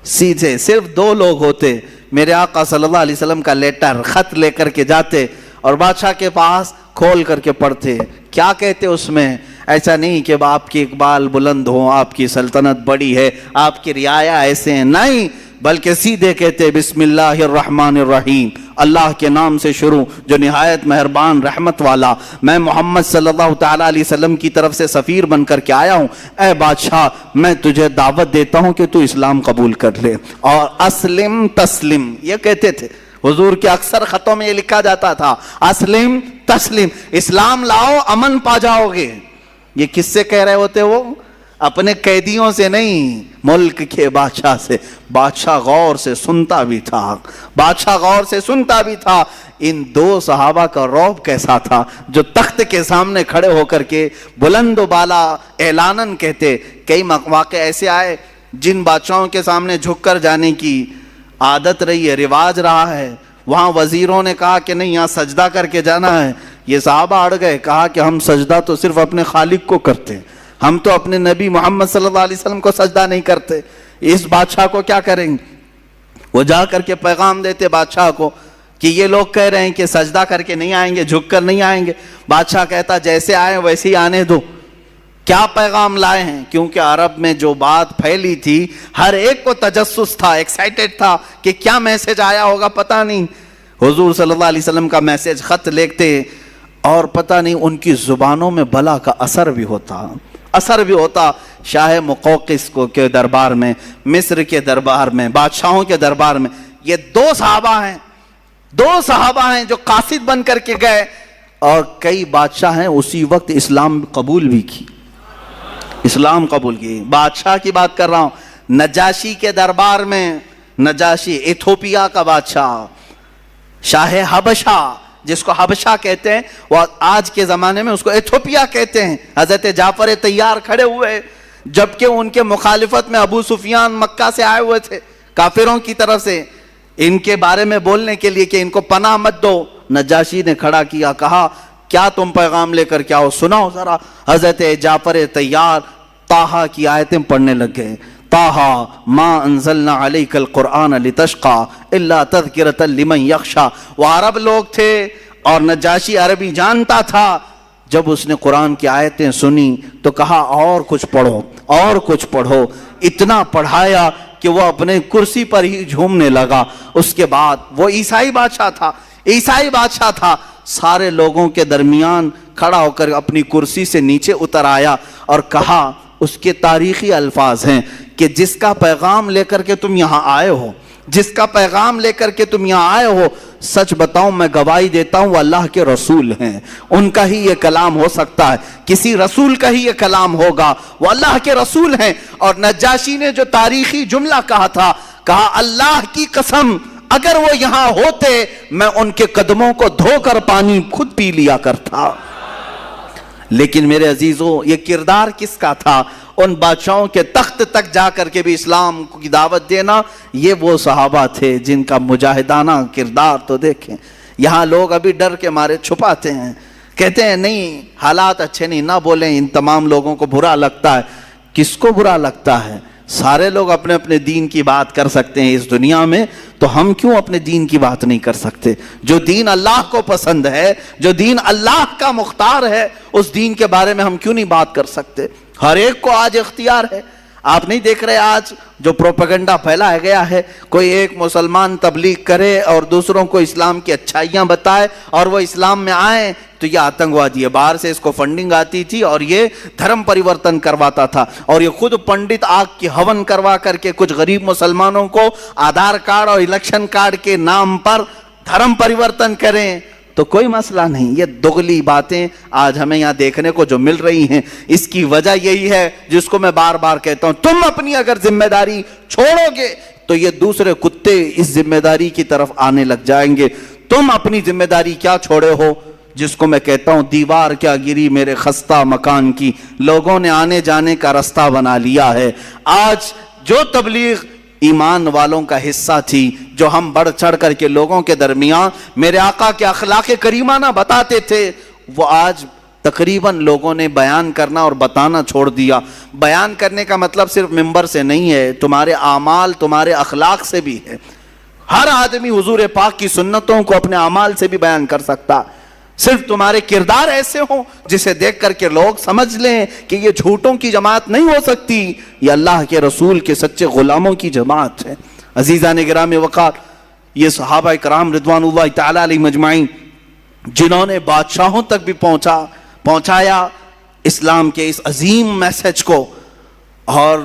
سیدھے صرف دو لوگ ہوتے. میرے آقا صلی اللہ علیہ وسلم کا لیٹر خط لے کر کے جاتے اور بادشاہ کے پاس کھول کر کے پڑھتے. کیا کہتے اس میں؟ ایسا نہیں کہ آپ کی اقبال بلند ہو، آپ کی سلطنت بڑی ہے، آپ کی رعایا ایسے ہیں، نہیں، بلکہ سیدھے کہتے بسم اللہ الرحمن الرحیم، اللہ کے نام سے شروع جو نہایت مہربان رحمت والا. میں محمد صلی اللہ تعالیٰ علیہ وسلم کی طرف سے سفیر بن کر کے آیا ہوں. اے بادشاہ، میں تجھے دعوت دیتا ہوں کہ تو اسلام قبول کر لے، اور اسلم تسلم یہ کہتے تھے. حضور کے اکثر خطوں میں یہ لکھا جاتا تھا اسلم تسلم، اسلام لاؤ امن پا جاؤ گے. یہ کس سے کہہ رہے ہوتے؟ وہ اپنے قیدیوں سے نہیں، ملک کے بادشاہ سے. بادشاہ غور سے سنتا بھی تھا، بادشاہ غور سے سنتا بھی تھا. ان دو صحابہ کا رعب کیسا تھا جو تخت کے سامنے کھڑے ہو کر کے بلند و بالا اعلاناً کہتے. کئی مواقع ایسے آئے جن بادشاہوں کے سامنے جھک کر جانے کی عادت رہی ہے، رواج رہا ہے، وہاں وزیروں نے کہا کہ نہیں یہاں سجدہ کر کے جانا ہے. یہ صحابہ اڑ گئے، کہا کہ ہم سجدہ تو صرف اپنے خالق کو کرتے ہیں، ہم تو اپنے نبی محمد صلی اللہ علیہ وسلم کو سجدہ نہیں کرتے، اس بادشاہ کو کیا کریں گے؟ وہ جا کر کے پیغام دیتے بادشاہ کو کہ یہ لوگ کہہ رہے ہیں کہ سجدہ کر کے نہیں آئیں گے، جھک کر نہیں آئیں گے. بادشاہ کہتا جیسے آئے ویسے ہی آنے دو. کیا پیغام لائے ہیں؟ کیونکہ عرب میں جو بات پھیلی تھی ہر ایک کو تجسس تھا، ایکسائٹڈ تھا کہ کیا میسج آیا ہوگا پتہ نہیں. حضور صلی اللہ علیہ وسلم کا میسج خط لکھتے اور پتہ نہیں ان کی زبانوں میں بلا کا اثر بھی ہوتا. شاہ مقوقس کو کے دربار میں، مصر کے دربار میں، بادشاہوں کے دربار میں یہ دو صحابہ ہیں جو قاصد بن کر کے گئے، اور کئی بادشاہ ہیں اسی وقت اسلام قبول بھی کی. بادشاہ کی بات کر رہا ہوں. نجاشی کے دربار میں، نجاشی ایتھوپیا کا بادشاہ، شاہ حبشہ جس کو حبشہ کہتے ہیں، وہ آج کے زمانے میں اس کو ایتھوپیا کہتے ہیں. حضرت جعفر طیار کھڑے ہوئے جبکہ ان کے مخالفت میں ابو سفیان مکہ سے آئے ہوئے تھے کافروں کی طرف سے، ان کے بارے میں بولنے کے لیے کہ ان کو پناہ مت دو. نجاشی نے کھڑا کیا، کہا کیا تم پیغام لے کر کیا ہو، سناؤ ذرا. حضرت جعفر طیار طٰہٰ کی آیتیں پڑھنے لگ گئے. طٰہٰ ما انزلنا علیک القرآن لتشقى الا تذکرۃ لمن یخشیٰ. وہ عرب لوگ تھے اور نجاشی عربی جانتا تھا. جب اس نے قرآن کی آیتیں سنی تو کہا اور کچھ پڑھو. اتنا پڑھایا کہ وہ اپنے کرسی پر ہی جھومنے لگا. اس کے بعد وہ عیسائی بادشاہ تھا، سارے لوگوں کے درمیان کھڑا ہو کر اپنی کرسی سے نیچے اتر آیا اور کہا، اس کے تاریخی الفاظ ہیں کہ جس کا پیغام لے کر کے تم یہاں آئے ہو، سچ بتاؤں میں گواہی دیتا ہوں وہ اللہ کے رسول ہیں. ان کا ہی یہ کلام ہو سکتا ہے، کسی رسول کا ہی یہ کلام ہوگا، وہ اللہ کے رسول ہیں. اور نجاشی نے جو تاریخی جملہ کہا اللہ کی قسم اگر وہ یہاں ہوتے میں ان کے قدموں کو دھو کر پانی خود پی لیا کرتا. لیکن میرے عزیزو، یہ کردار کس کا تھا؟ ان بادشاہوں کے تخت تک جا کر کے بھی اسلام کی دعوت دینا. یہ وہ صحابہ تھے جن کا مجاہدانہ کردار تو دیکھیں. یہاں لوگ ابھی ڈر کے مارے چھپاتے ہیں، کہتے ہیں نہیں حالات اچھے نہیں، نہ بولیں، ان تمام لوگوں کو برا لگتا ہے. کس کو برا لگتا ہے؟ سارے لوگ اپنے اپنے دین کی بات کر سکتے ہیں اس دنیا میں، تو ہم کیوں اپنے دین کی بات نہیں کر سکتے؟ جو دین اللہ کو پسند ہے، جو دین اللہ کا مختار ہے، اس دین کے بارے میں ہم کیوں نہیں بات کر سکتے؟ ہر ایک کو آج اختیار ہے. آپ نہیں دیکھ رہے آج جو پروپیگنڈا پھیلایا گیا ہے، کوئی ایک مسلمان تبلیغ کرے اور دوسروں کو اسلام کی اچھائیاں بتائے اور وہ اسلام میں آئیں تو یہ آتنکوادی ہے. باہر سے اس کو فنڈنگ آتی تھی اور یہ دھرم پریورتن کرواتا تھا، اور یہ خود پنڈت آگ کی ہون کروا کر کے کچھ غریب مسلمانوں کو آدھار کارڈ اور الیکشن کارڈ کے نام پر دھرم پریورتن کریں. تو کوئی مسئلہ نہیں. یہ دغلی باتیں آج ہمیں یہاں دیکھنے کو جو مل رہی ہیں، اس کی وجہ یہی ہے جس کو میں بار بار کہتا ہوں، تم اپنی اگر ذمہ داری چھوڑو گے تو یہ دوسرے کتے اس ذمہ داری کی طرف آنے لگ جائیں گے. تم اپنی ذمہ داری کیا چھوڑے ہو؟ جس کو میں کہتا ہوں دیوار کیا گری میرے خستہ مکان کی، لوگوں نے آنے جانے کا رستہ بنا لیا ہے. آج جو تبلیغ ایمان والوں کا حصہ تھی، جو ہم بڑھ چڑھ کر کے لوگوں کے درمیان میرے آقا کے اخلاق کریمہ نہ بتاتے تھے، وہ آج تقریباً لوگوں نے بیان کرنا اور بتانا چھوڑ دیا. بیان کرنے کا مطلب صرف ممبر سے نہیں ہے، تمہارے اعمال تمہارے اخلاق سے بھی ہے. ہر آدمی حضور پاک کی سنتوں کو اپنے اعمال سے بھی بیان کر سکتا. صرف تمہارے کردار ایسے ہوں جسے دیکھ کر کے لوگ سمجھ لیں کہ یہ جھوٹوں کی جماعت نہیں ہو سکتی، یہ اللہ کے رسول کے سچے غلاموں کی جماعت ہے. عزیزان گرامی وقار، یہ صحابہ کرام رضوان اللہ تعالی علیہ مجمعین جنہوں نے بادشاہوں تک بھی پہنچایا اسلام کے اس عظیم میسج کو، اور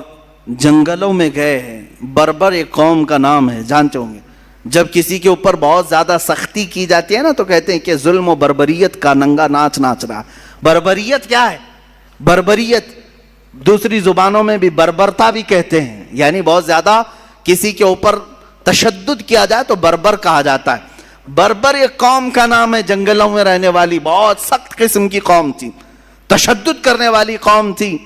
جنگلوں میں گئے ہیں. بربر ایک قوم کا نام ہے، جانتے ہوں گے. جب کسی کے اوپر بہت زیادہ سختی کی جاتی ہے نا تو کہتے ہیں کہ ظلم و بربریت کا ننگا ناچ ناچ رہا. بربریت کیا ہے؟ بربریت دوسری زبانوں میں بھی بربرتا بھی کہتے ہیں، یعنی بہت زیادہ کسی کے اوپر تشدد کیا جائے تو بربر کہا جاتا ہے. بربر ایک قوم کا نام ہے، جنگلوں میں رہنے والی بہت سخت قسم کی قوم تھی، تشدد کرنے والی قوم تھی.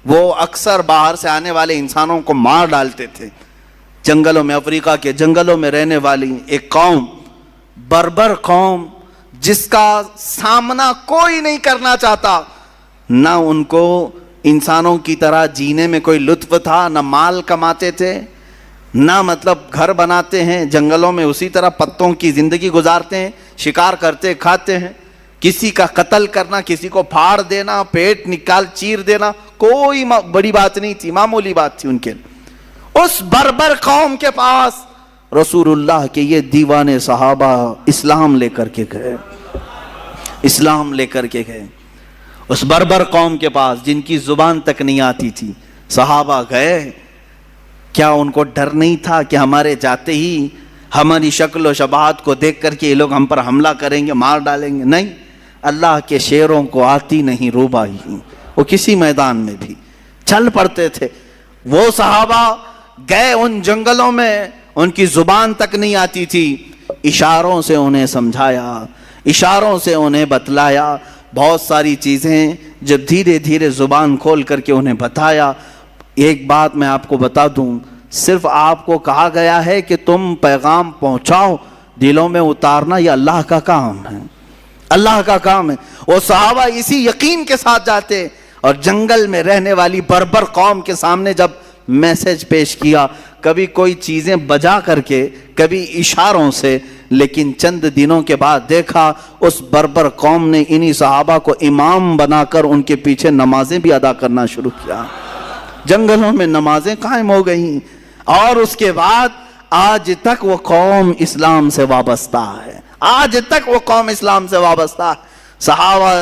وہ اکثر باہر سے آنے والے انسانوں کو مار ڈالتے تھے. جنگلوں میں، افریقہ کے جنگلوں میں رہنے والی ایک قوم، بربر قوم، جس کا سامنا کوئی نہیں کرنا چاہتا. نہ ان کو انسانوں کی طرح جینے میں کوئی لطف تھا، نہ مال کماتے تھے، نہ مطلب گھر بناتے ہیں جنگلوں میں اسی طرح پتوں کی زندگی گزارتے ہیں، شکار کرتے کھاتے ہیں. کسی کا قتل کرنا، کسی کو پھاڑ دینا، پیٹ نکال چیر دینا کوئی بڑی بات نہیں تھی، معمولی بات تھی ان کے. اس بربر قوم کے پاس رسول اللہ کے یہ دیوانے صحابہ اسلام لے کر کے گئے. اسلام لے کر کے گئے اس بربر قوم کے پاس جن کی زبان تک نہیں آتی تھی. صحابہ گئے. کیا ان کو ڈر نہیں تھا کہ ہمارے جاتے ہی ہماری شکل و شباہت کو دیکھ کر کے یہ لوگ ہم پر حملہ کریں گے، مار ڈالیں گے؟ نہیں، اللہ کے شیروں کو آتی نہیں روبائی، وہ کسی میدان میں بھی چل پڑتے تھے. وہ صحابہ گئے ان جنگلوں میں، ان کی زبان تک نہیں آتی تھی. اشاروں سے انہیں سمجھایا، اشاروں سے انہیں بتلایا بہت ساری چیزیں. جب دھیرے دھیرے زبان کھول کر کے انہیں بتایا. ایک بات میں آپ کو بتا دوں، صرف آپ کو کہا گیا ہے کہ تم پیغام پہنچاؤ، دلوں میں اتارنا یہ اللہ کا کام ہے، اللہ کا کام ہے. وہ صحابہ اسی یقین کے ساتھ جاتے اور جنگل میں رہنے والی بربر قوم کے سامنے جب میسج پیش کیا، کبھی کوئی چیزیں بجا کر کے، کبھی اشاروں سے، لیکن چند دنوں کے بعد دیکھا اس بربر قوم نے انہی صحابہ کو امام بنا کر ان کے پیچھے نمازیں بھی ادا کرنا شروع کیا. جنگلوں میں نمازیں قائم ہو گئیں، اور اس کے بعد آج تک وہ قوم اسلام سے وابستہ ہے. آج تک وہ قوم اسلام سے وابستہ ہے. صحابہ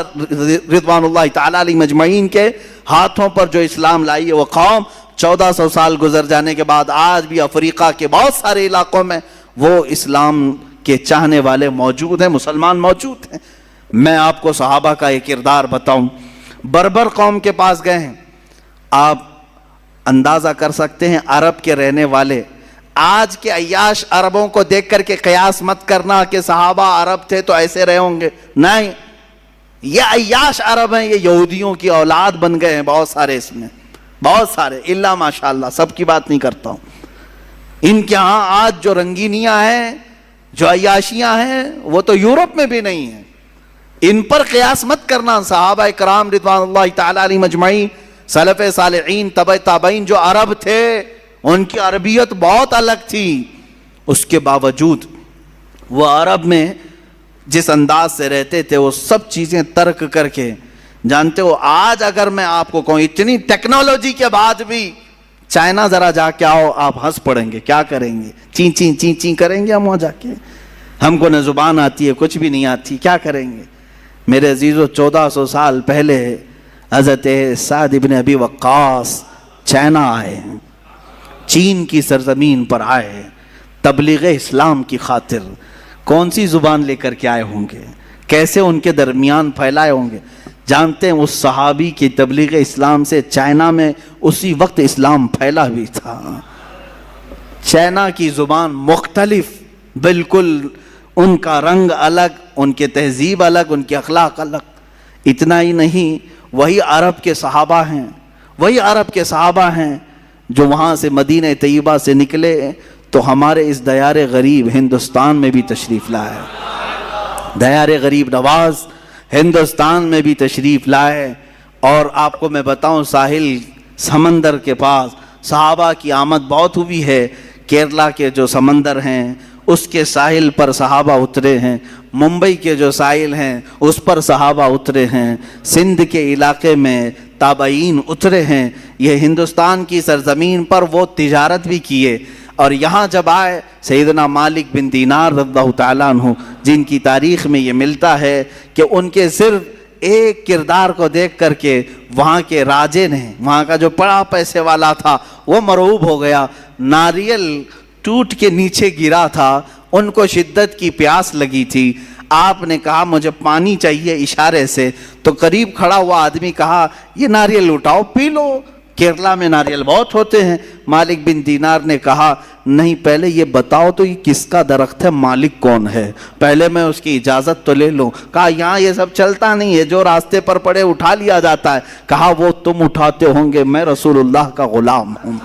رضوان اللہ تعالی علیہ مجمعین کے ہاتھوں پر جو اسلام لائی ہے وہ قوم 1400 سال گزر جانے کے بعد آج بھی افریقہ کے بہت سارے علاقوں میں وہ اسلام کے چاہنے والے موجود ہیں، مسلمان موجود ہیں. میں آپ کو صحابہ کا ایک کردار بتاؤں. بربر قوم کے پاس گئے ہیں. آپ اندازہ کر سکتے ہیں عرب کے رہنے والے، آج کے عیاش عربوں کو دیکھ کر کے قیاس مت کرنا کہ صحابہ عرب تھے تو ایسے رہے ہوں گے. نہیں، یہ عیاش عرب ہیں، یہ یہودیوں کی اولاد بن گئے ہیں بہت سارے، اس میں بہت سارے، اللہ ماشاءاللہ، سب کی بات نہیں کرتا ہوں. ان کے ہاں آج جو رنگینیاں ہیں، جو عیاشیاں ہیں، وہ تو یورپ میں بھی نہیں ہیں. ان پر قیاس مت کرنا. صحابہ کرام رضوان اللہ تعالی علیہ مجمعین، سلف صالحین، تبع تابعین جو عرب تھے، ان کی عربیت بہت الگ تھی. اس کے باوجود وہ عرب میں جس انداز سے رہتے تھے وہ سب چیزیں ترک کر کے، جانتے ہو آج اگر میں آپ کو کہوں اتنی ٹیکنالوجی کے بعد بھی چائنا ذرا جا کے آؤ، آپ ہنس پڑیں گے. کیا کریں گے؟ چین چین چین چین کریں گے ہم وہاں جا کے. ہم کو نہ زبان آتی ہے، کچھ بھی نہیں آتی، کیا کریں گے؟ میرے عزیزو، 1400 سال پہلے حضرت سعد ابن ابی وقاص چائنا آئے ہیں، چین کی سرزمین پر آئے تبلیغ اسلام کی خاطر. کون سی زبان لے کر کے آئے ہوں گے؟ کیسے ان کے درمیان پھیلائے ہوں گے. جانتے ہیں اس صحابی کی تبلیغ اسلام سے چائنا میں اسی وقت اسلام پھیلا بھی تھا. چائنا کی زبان مختلف بالکل، ان کا رنگ الگ، ان کے تہذیب الگ، ان کے اخلاق الگ. اتنا ہی نہیں، وہی عرب کے صحابہ ہیں، وہی عرب کے صحابہ ہیں جو وہاں سے مدینہ طیبہ سے نکلے تو ہمارے اس دیار غریب ہندوستان میں بھی تشریف لائے. دیار غریب نواز ہندوستان میں بھی تشریف لائے. اور آپ کو میں بتاؤں، ساحل سمندر کے پاس صحابہ کی آمد بہت ہوئی ہے. کیرلا کے جو سمندر ہیں اس کے ساحل پر صحابہ اترے ہیں، ممبئی کے جو ساحل ہیں اس پر صحابہ اترے ہیں، سندھ کے علاقے میں تابعین اترے ہیں. یہ ہندوستان کی سرزمین پر وہ تجارت بھی کیے. اور یہاں جب آئے سیدنا مالک بن دینار رضی اللہ تعالیٰ عنہ، جن کی تاریخ میں یہ ملتا ہے کہ ان کے صرف ایک کردار کو دیکھ کر کے وہاں کے راجے نے، وہاں کا جو بڑا پیسے والا تھا، وہ مرعوب ہو گیا. ناریل ٹوٹ کے نیچے گرا تھا، ان کو شدت کی پیاس لگی تھی. آپ نے کہا مجھے پانی چاہیے اشارے سے، تو قریب کھڑا ہوا آدمی کہا یہ ناریل اٹھاؤ پی لو، کیرلا میں ناریل بہت ہوتے ہیں. مالک بن دینار نے کہا نہیں، پہلے یہ بتاؤ تو یہ کس کا درخت ہے، مالک کون ہے، پہلے میں اس کی اجازت تو لے لوں. کہا یہاں یہ سب چلتا نہیں ہے، جو راستے پر پڑے اٹھا لیا جاتا ہے. کہا وہ تم اٹھاتے ہوں گے، میں رسول اللہ کا غلام ہوں،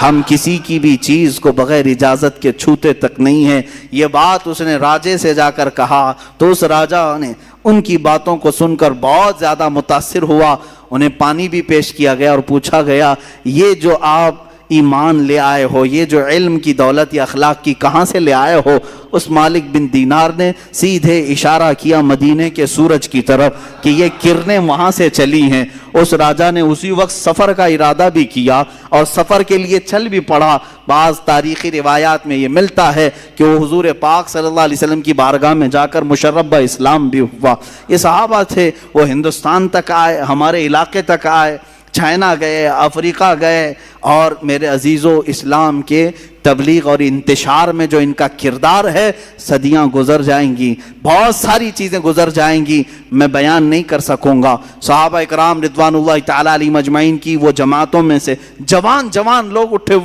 ہم کسی کی بھی چیز کو بغیر اجازت کے چھوتے تک نہیں ہیں. یہ بات اس نے راجے سے جا کر کہا تو اس راجہ نے ان کی باتوں کو سن کر بہت زیادہ متاثر ہوا. انہیں پانی بھی پیش کیا گیا اور پوچھا گیا یہ جو آپ ایمان لے آئے ہو، یہ جو علم کی دولت یا اخلاق کی کہاں سے لے آئے ہو؟ اس مالک بن دینار نے سیدھے اشارہ کیا مدینے کے سورج کی طرف کہ یہ کرنیں وہاں سے چلی ہیں. اس راجہ نے اسی وقت سفر کا ارادہ بھی کیا اور سفر کے لیے چل بھی پڑا. بعض تاریخی روایات میں یہ ملتا ہے کہ وہ حضور پاک صلی اللہ علیہ وسلم کی بارگاہ میں جا کر مشرب اسلام بھی ہوا. یہ صحابہ تھے، وہ ہندوستان تک آئے، ہمارے علاقے تک آئے، چائنا گئے، افریقہ گئے. اور میرے عزیزو، اسلام کے تبلیغ اور انتشار میں جو ان کا کردار ہے، صدیاں گزر جائیں گی، بہت ساری چیزیں گزر جائیں گی، میں بیان نہیں کر سکوں گا. صحابہ اکرام رضوان اللہ تعالیٰ علیہ مجمعین کی وہ جماعتوں میں سے جوان لوگ اٹھے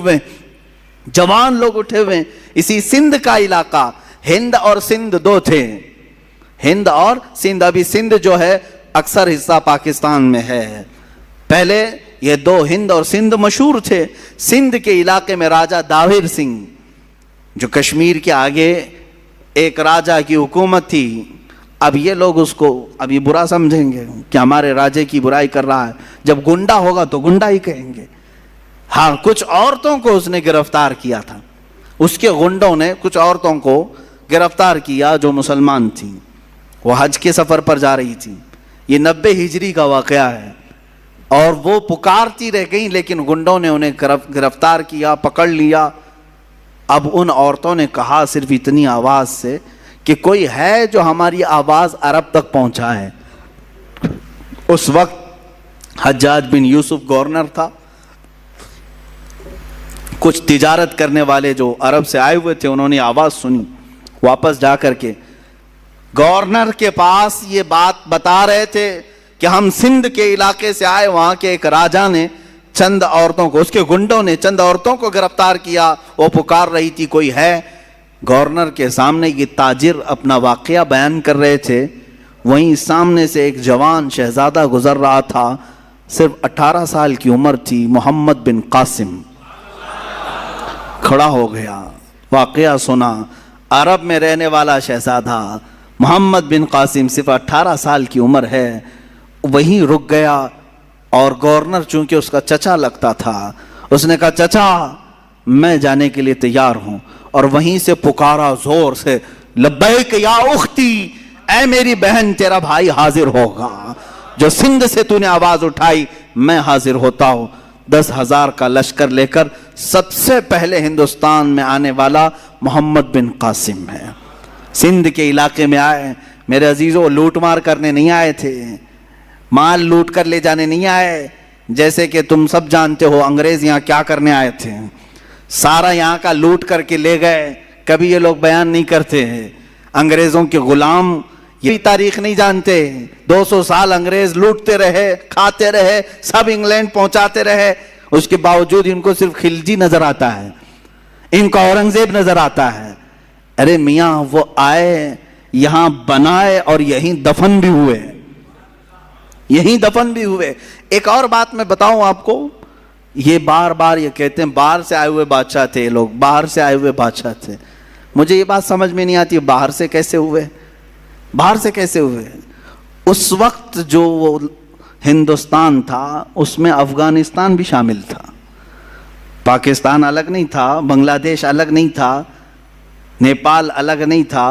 ہوئے. اسی سندھ کا علاقہ، ہند اور سندھ دو تھے، ہند اور سندھ. ابھی سندھ جو ہے اکثر حصہ پاکستان میں ہے. پہلے یہ دو ہند اور سندھ مشہور تھے. سندھ کے علاقے میں راجہ داہر سنگھ، جو کشمیر کے آگے ایک راجہ کی حکومت تھی. اب یہ لوگ اس کو ابھی برا سمجھیں گے کہ ہمارے راجے کی برائی کر رہا ہے، جب گنڈا ہوگا تو گنڈا ہی کہیں گے. ہاں، کچھ عورتوں کو اس نے گرفتار کیا تھا، اس کے گنڈوں نے کچھ عورتوں کو گرفتار کیا جو مسلمان تھیں، وہ حج کے سفر پر جا رہی تھیں. یہ 90 ہجری کا واقعہ ہے. اور وہ پکارتی رہ گئیں، لیکن گنڈوں نے انہیں گرفتار کیا، پکڑ لیا. اب ان عورتوں نے کہا صرف اتنی آواز سے کہ کوئی ہے جو ہماری آواز عرب تک پہنچائے. اس وقت حجاج بن یوسف گورنر تھا. کچھ تجارت کرنے والے جو عرب سے آئے ہوئے تھے، انہوں نے آواز سنی، واپس جا کر کے گورنر کے پاس یہ بات بتا رہے تھے کہ ہم سندھ کے علاقے سے آئے. وہاں کے ایک راجہ نے چند عورتوں کو، اس کے گنڈوں نے چند عورتوں کو گرفتار کیا، وہ پکار رہی تھی کوئی ہے. گورنر کے سامنے یہ تاجر اپنا واقعہ بیان کر رہے تھے. وہیں سامنے سے ایک جوان شہزادہ گزر رہا تھا، صرف 18 سال کی عمر تھی، محمد بن قاسم. کھڑا ہو گیا، واقعہ سنا. عرب میں رہنے والا شہزادہ محمد بن قاسم، صرف 18 سال کی عمر ہے. وہیں رک گیا. اور گورنر چونکہ اس کا چچا لگتا تھا، اس نے کہا چچا میں جانے کے لیے تیار ہوں. اور وہیں سے پکارا زور سے، لبیک یا اختی، اے میری بہن تیرا بھائی حاضر ہوگا. جو سندھ سے تو نے آواز اٹھائی میں حاضر ہوتا ہوں. 10,000 کا لشکر لے کر سب سے پہلے ہندوستان میں آنے والا محمد بن قاسم ہے. سندھ کے علاقے میں آئے. میرے عزیزوں، لوٹ مار کرنے نہیں آئے تھے، مال لوٹ کر لے جانے نہیں آئے. جیسے کہ تم سب جانتے ہو انگریز یہاں کیا کرنے آئے تھے، سارا یہاں کا لوٹ کر کے لے گئے. کبھی یہ لوگ بیان نہیں کرتے ہیں. انگریزوں کے غلام یہ تاریخ نہیں جانتے. 200 سال انگریز لوٹتے رہے, کھاتے رہے, سب انگلینڈ پہنچاتے رہے, اس کے باوجود ان کو صرف خلجی نظر آتا ہے, ان کو اورنگزیب نظر آتا ہے. ارے میاں وہ آئے, یہاں بنائے اور یہیں دفن بھی ہوئے, یہیں دفن بھی ہوئے. ایک اور بات میں بتاؤں آپ کو, یہ بار بار یہ کہتے ہیں باہر سے آئے ہوئے بادشاہ تھے, لوگ باہر سے آئے ہوئے بادشاہ تھے. مجھے یہ بات سمجھ میں نہیں آتی باہر سے کیسے ہوئے, باہر سے کیسے ہوئے. اس وقت جو وہ ہندوستان تھا اس میں افغانستان بھی شامل تھا, پاکستان الگ نہیں تھا, بنگلہ دیش الگ نہیں تھا, نیپال الگ نہیں تھا.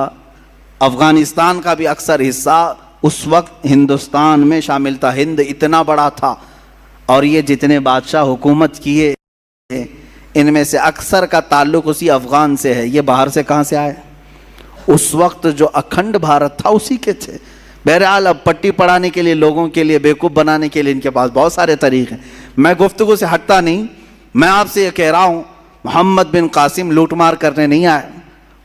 افغانستان کا بھی اکثر حصہ اس وقت ہندوستان میں شامل تھا. ہند اتنا بڑا تھا, اور یہ جتنے بادشاہ حکومت کیے ان میں سے اکثر کا تعلق اسی افغان سے ہے. یہ باہر سے کہاں سے آئے؟ اس وقت جو اکھنڈ بھارت تھا اسی کے تھے. بہرحال اب پٹی پڑھانے کے لیے, لوگوں کے لیے بیوقوف بنانے کے لیے ان کے پاس بہت سارے طریقے ہیں. میں گفتگو سے ہٹتا نہیں, میں آپ سے یہ کہہ رہا ہوں محمد بن قاسم لوٹ مار کرنے نہیں آئے,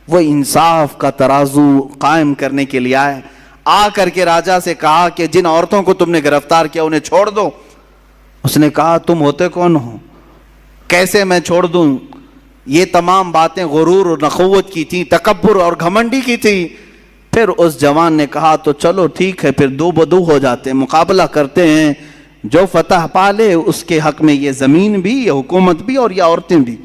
وہ انصاف کا ترازو قائم کرنے کے لیے آئے. آ کر کے راجا سے کہا کہ جن عورتوں کو تم نے گرفتار کیا انہیں چھوڑ دو. اس نے کہا تم ہوتے کون ہو, کیسے میں چھوڑ دوں؟ یہ تمام باتیں غرور اور نخوت کی تھی, تکبر اور گھمنڈی کی تھی. پھر اس جوان نے کہا تو چلو ٹھیک ہے, پھر دو بدو ہو جاتے ہیں, مقابلہ کرتے ہیں, جو فتح پالے اس کے حق میں یہ زمین بھی, یہ حکومت بھی اور یہ عورتیں بھی.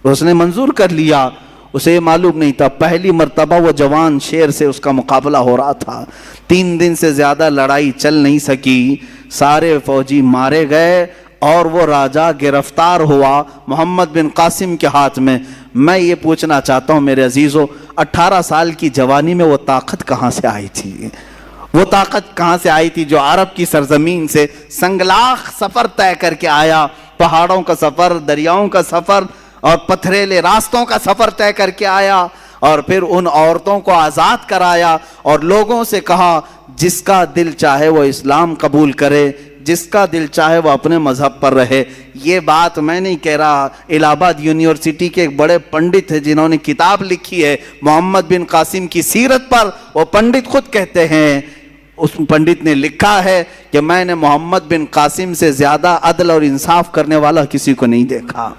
اس نے منظور کر لیا. اسے معلوم نہیں تھا پہلی مرتبہ وہ جوان شیر سے اس کا مقابلہ ہو رہا تھا. 3 دن سے زیادہ لڑائی چل نہیں سکی, سارے فوجی مارے گئے اور وہ راجہ گرفتار ہوا محمد بن قاسم کے ہاتھ میں. میں یہ پوچھنا چاہتا ہوں میرے عزیزو, 18 سال کی جوانی میں وہ طاقت کہاں سے آئی تھی؟ وہ طاقت کہاں سے آئی تھی جو عرب کی سرزمین سے سنگلاخ سفر طے کر کے آیا, پہاڑوں کا سفر, دریاؤں کا سفر اور پتھریلے راستوں کا سفر طے کر کے آیا, اور پھر ان عورتوں کو آزاد کرایا اور لوگوں سے کہا جس کا دل چاہے وہ اسلام قبول کرے, جس کا دل چاہے وہ اپنے مذہب پر رہے. یہ بات میں نہیں کہہ رہا, الہ آباد یونیورسٹی کے ایک بڑے پنڈت ہیں جنہوں نے کتاب لکھی ہے محمد بن قاسم کی سیرت پر, وہ پنڈت خود کہتے ہیں, اس پنڈت نے لکھا ہے کہ میں نے محمد بن قاسم سے زیادہ عدل اور انصاف کرنے والا کسی کو نہیں دیکھا.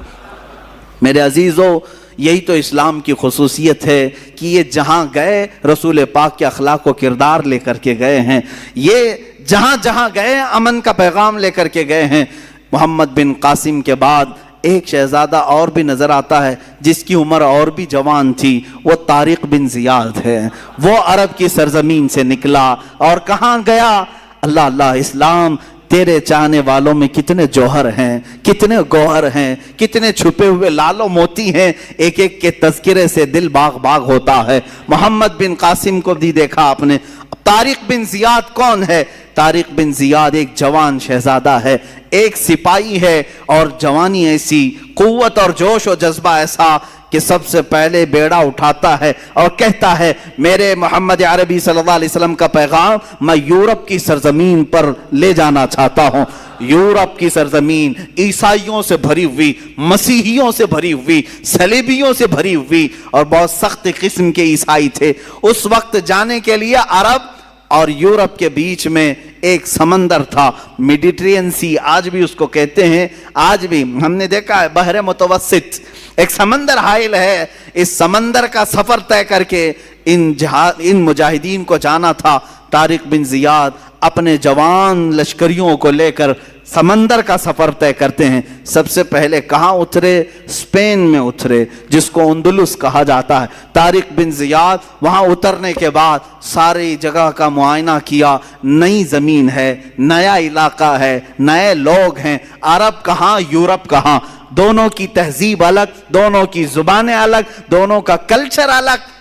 میرے عزیزو, یہی تو اسلام کی خصوصیت ہے کہ یہ جہاں گئے رسول پاک کے اخلاق و کردار لے کر کے گئے ہیں, یہ جہاں جہاں گئے امن کا پیغام لے کر کے گئے ہیں. محمد بن قاسم کے بعد ایک شہزادہ اور بھی نظر آتا ہے جس کی عمر اور بھی جوان تھی, وہ طارق بن زیاد ہے. وہ عرب کی سرزمین سے نکلا اور کہاں گیا؟ اللہ اللہ, اسلام تیرے چاہنے والوں میں کتنے جوہر ہیں, کتنے گوہر ہیں, کتنے چھپے ہوئے لال و موتی ہیں, ایک ایک کے تذکرے سے دل باغ باغ ہوتا ہے. محمد بن قاسم کو بھی دیکھا آپ نے. طارق بن زیاد کون ہے؟ طارق بن زیاد ایک جوان شہزادہ ہے, ایک سپاہی ہے, اور جوانی ایسی, قوت اور جوش و جذبہ ایسا کہ سب سے پہلے بیڑا اٹھاتا ہے اور کہتا ہے میرے محمد عربی صلی اللہ علیہ وسلم کا پیغام میں یورپ کی سرزمین پر لے جانا چاہتا ہوں. یورپ کی سرزمین عیسائیوں سے بھری ہوئی, مسیحیوں سے بھری ہوئی, صلیبیوں سے بھری ہوئی, اور بہت سخت قسم کے عیسائی تھے. اس وقت جانے کے لیے عرب اور یورپ کے بیچ میں ایک سمندر تھا, میڈیٹرین سی آج بھی اس کو کہتے ہیں. آج بھی ہم نے دیکھا ہے بحر متوسط ایک سمندر حائل ہے. اس سمندر کا سفر طے کر کے ان مجاہدین کو جانا تھا. طارق بن زیاد اپنے جوان لشکریوں کو لے کر سمندر کا سفر طے کرتے ہیں. سب سے پہلے کہاں اترے؟ اسپین میں اترے, جس کو اندلس کہا جاتا ہے. طارق بن زیاد وہاں اترنے کے بعد ساری جگہ کا معائنہ کیا. نئی زمین ہے, نیا علاقہ ہے, نئے لوگ ہیں. عرب کہاں, یورپ کہاں, دونوں کی تہذیب الگ, دونوں کی زبانیں الگ, دونوں کا کلچر الگ.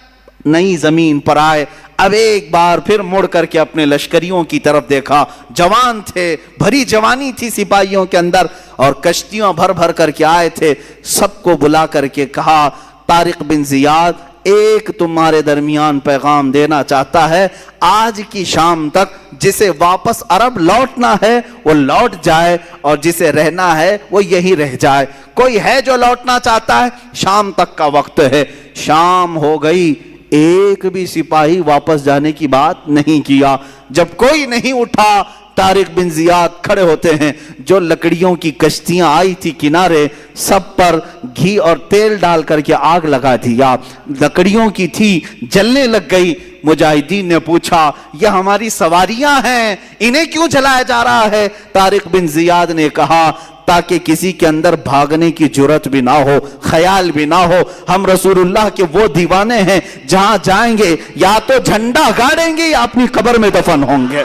نئی زمین پر آئے. اب ایک بار پھر مڑ کر کے اپنے لشکریوں کی طرف دیکھا. جوان تھے, بھری جوانی تھی سپاہیوں کے اندر, اور کشتیاں بھر بھر کر کے آئے تھے. سب کو بلا کر کے کہا طارق بن زیاد ایک تمہارے درمیان پیغام دینا چاہتا ہے, آج کی شام تک جسے واپس عرب لوٹنا ہے وہ لوٹ جائے, اور جسے رہنا ہے وہ یہی رہ جائے. کوئی ہے جو لوٹنا چاہتا ہے؟ شام تک کا وقت ہے. شام ہو گئی, ایک بھی سپاہی واپس جانے کی بات نہیں کیا۔ جب کوئی نہیں اٹھا، طارق بن زیاد کھڑے ہوتے ہیں، جو لکڑیوں کی کشتیاں آئی تھی کنارے، سب پر گھی اور تیل ڈال کر کے آگ لگا دیا، لکڑیوں کی تھی، جلنے لگ گئی۔ مجاہدین نے پوچھا یہ ہماری سواریاں ہیں، انہیں کیوں جلایا جا رہا ہے؟ طارق بن زیاد نے کہا تاکہ کسی کے اندر بھاگنے کی جرت بھی نہ ہو، خیال بھی نہ ہو۔ ہم رسول اللہ کے وہ دیوانے ہیں، جہاں جائیں گے یا تو جھنڈا گاڑیں گے یا اپنی قبر میں دفن ہوں گے۔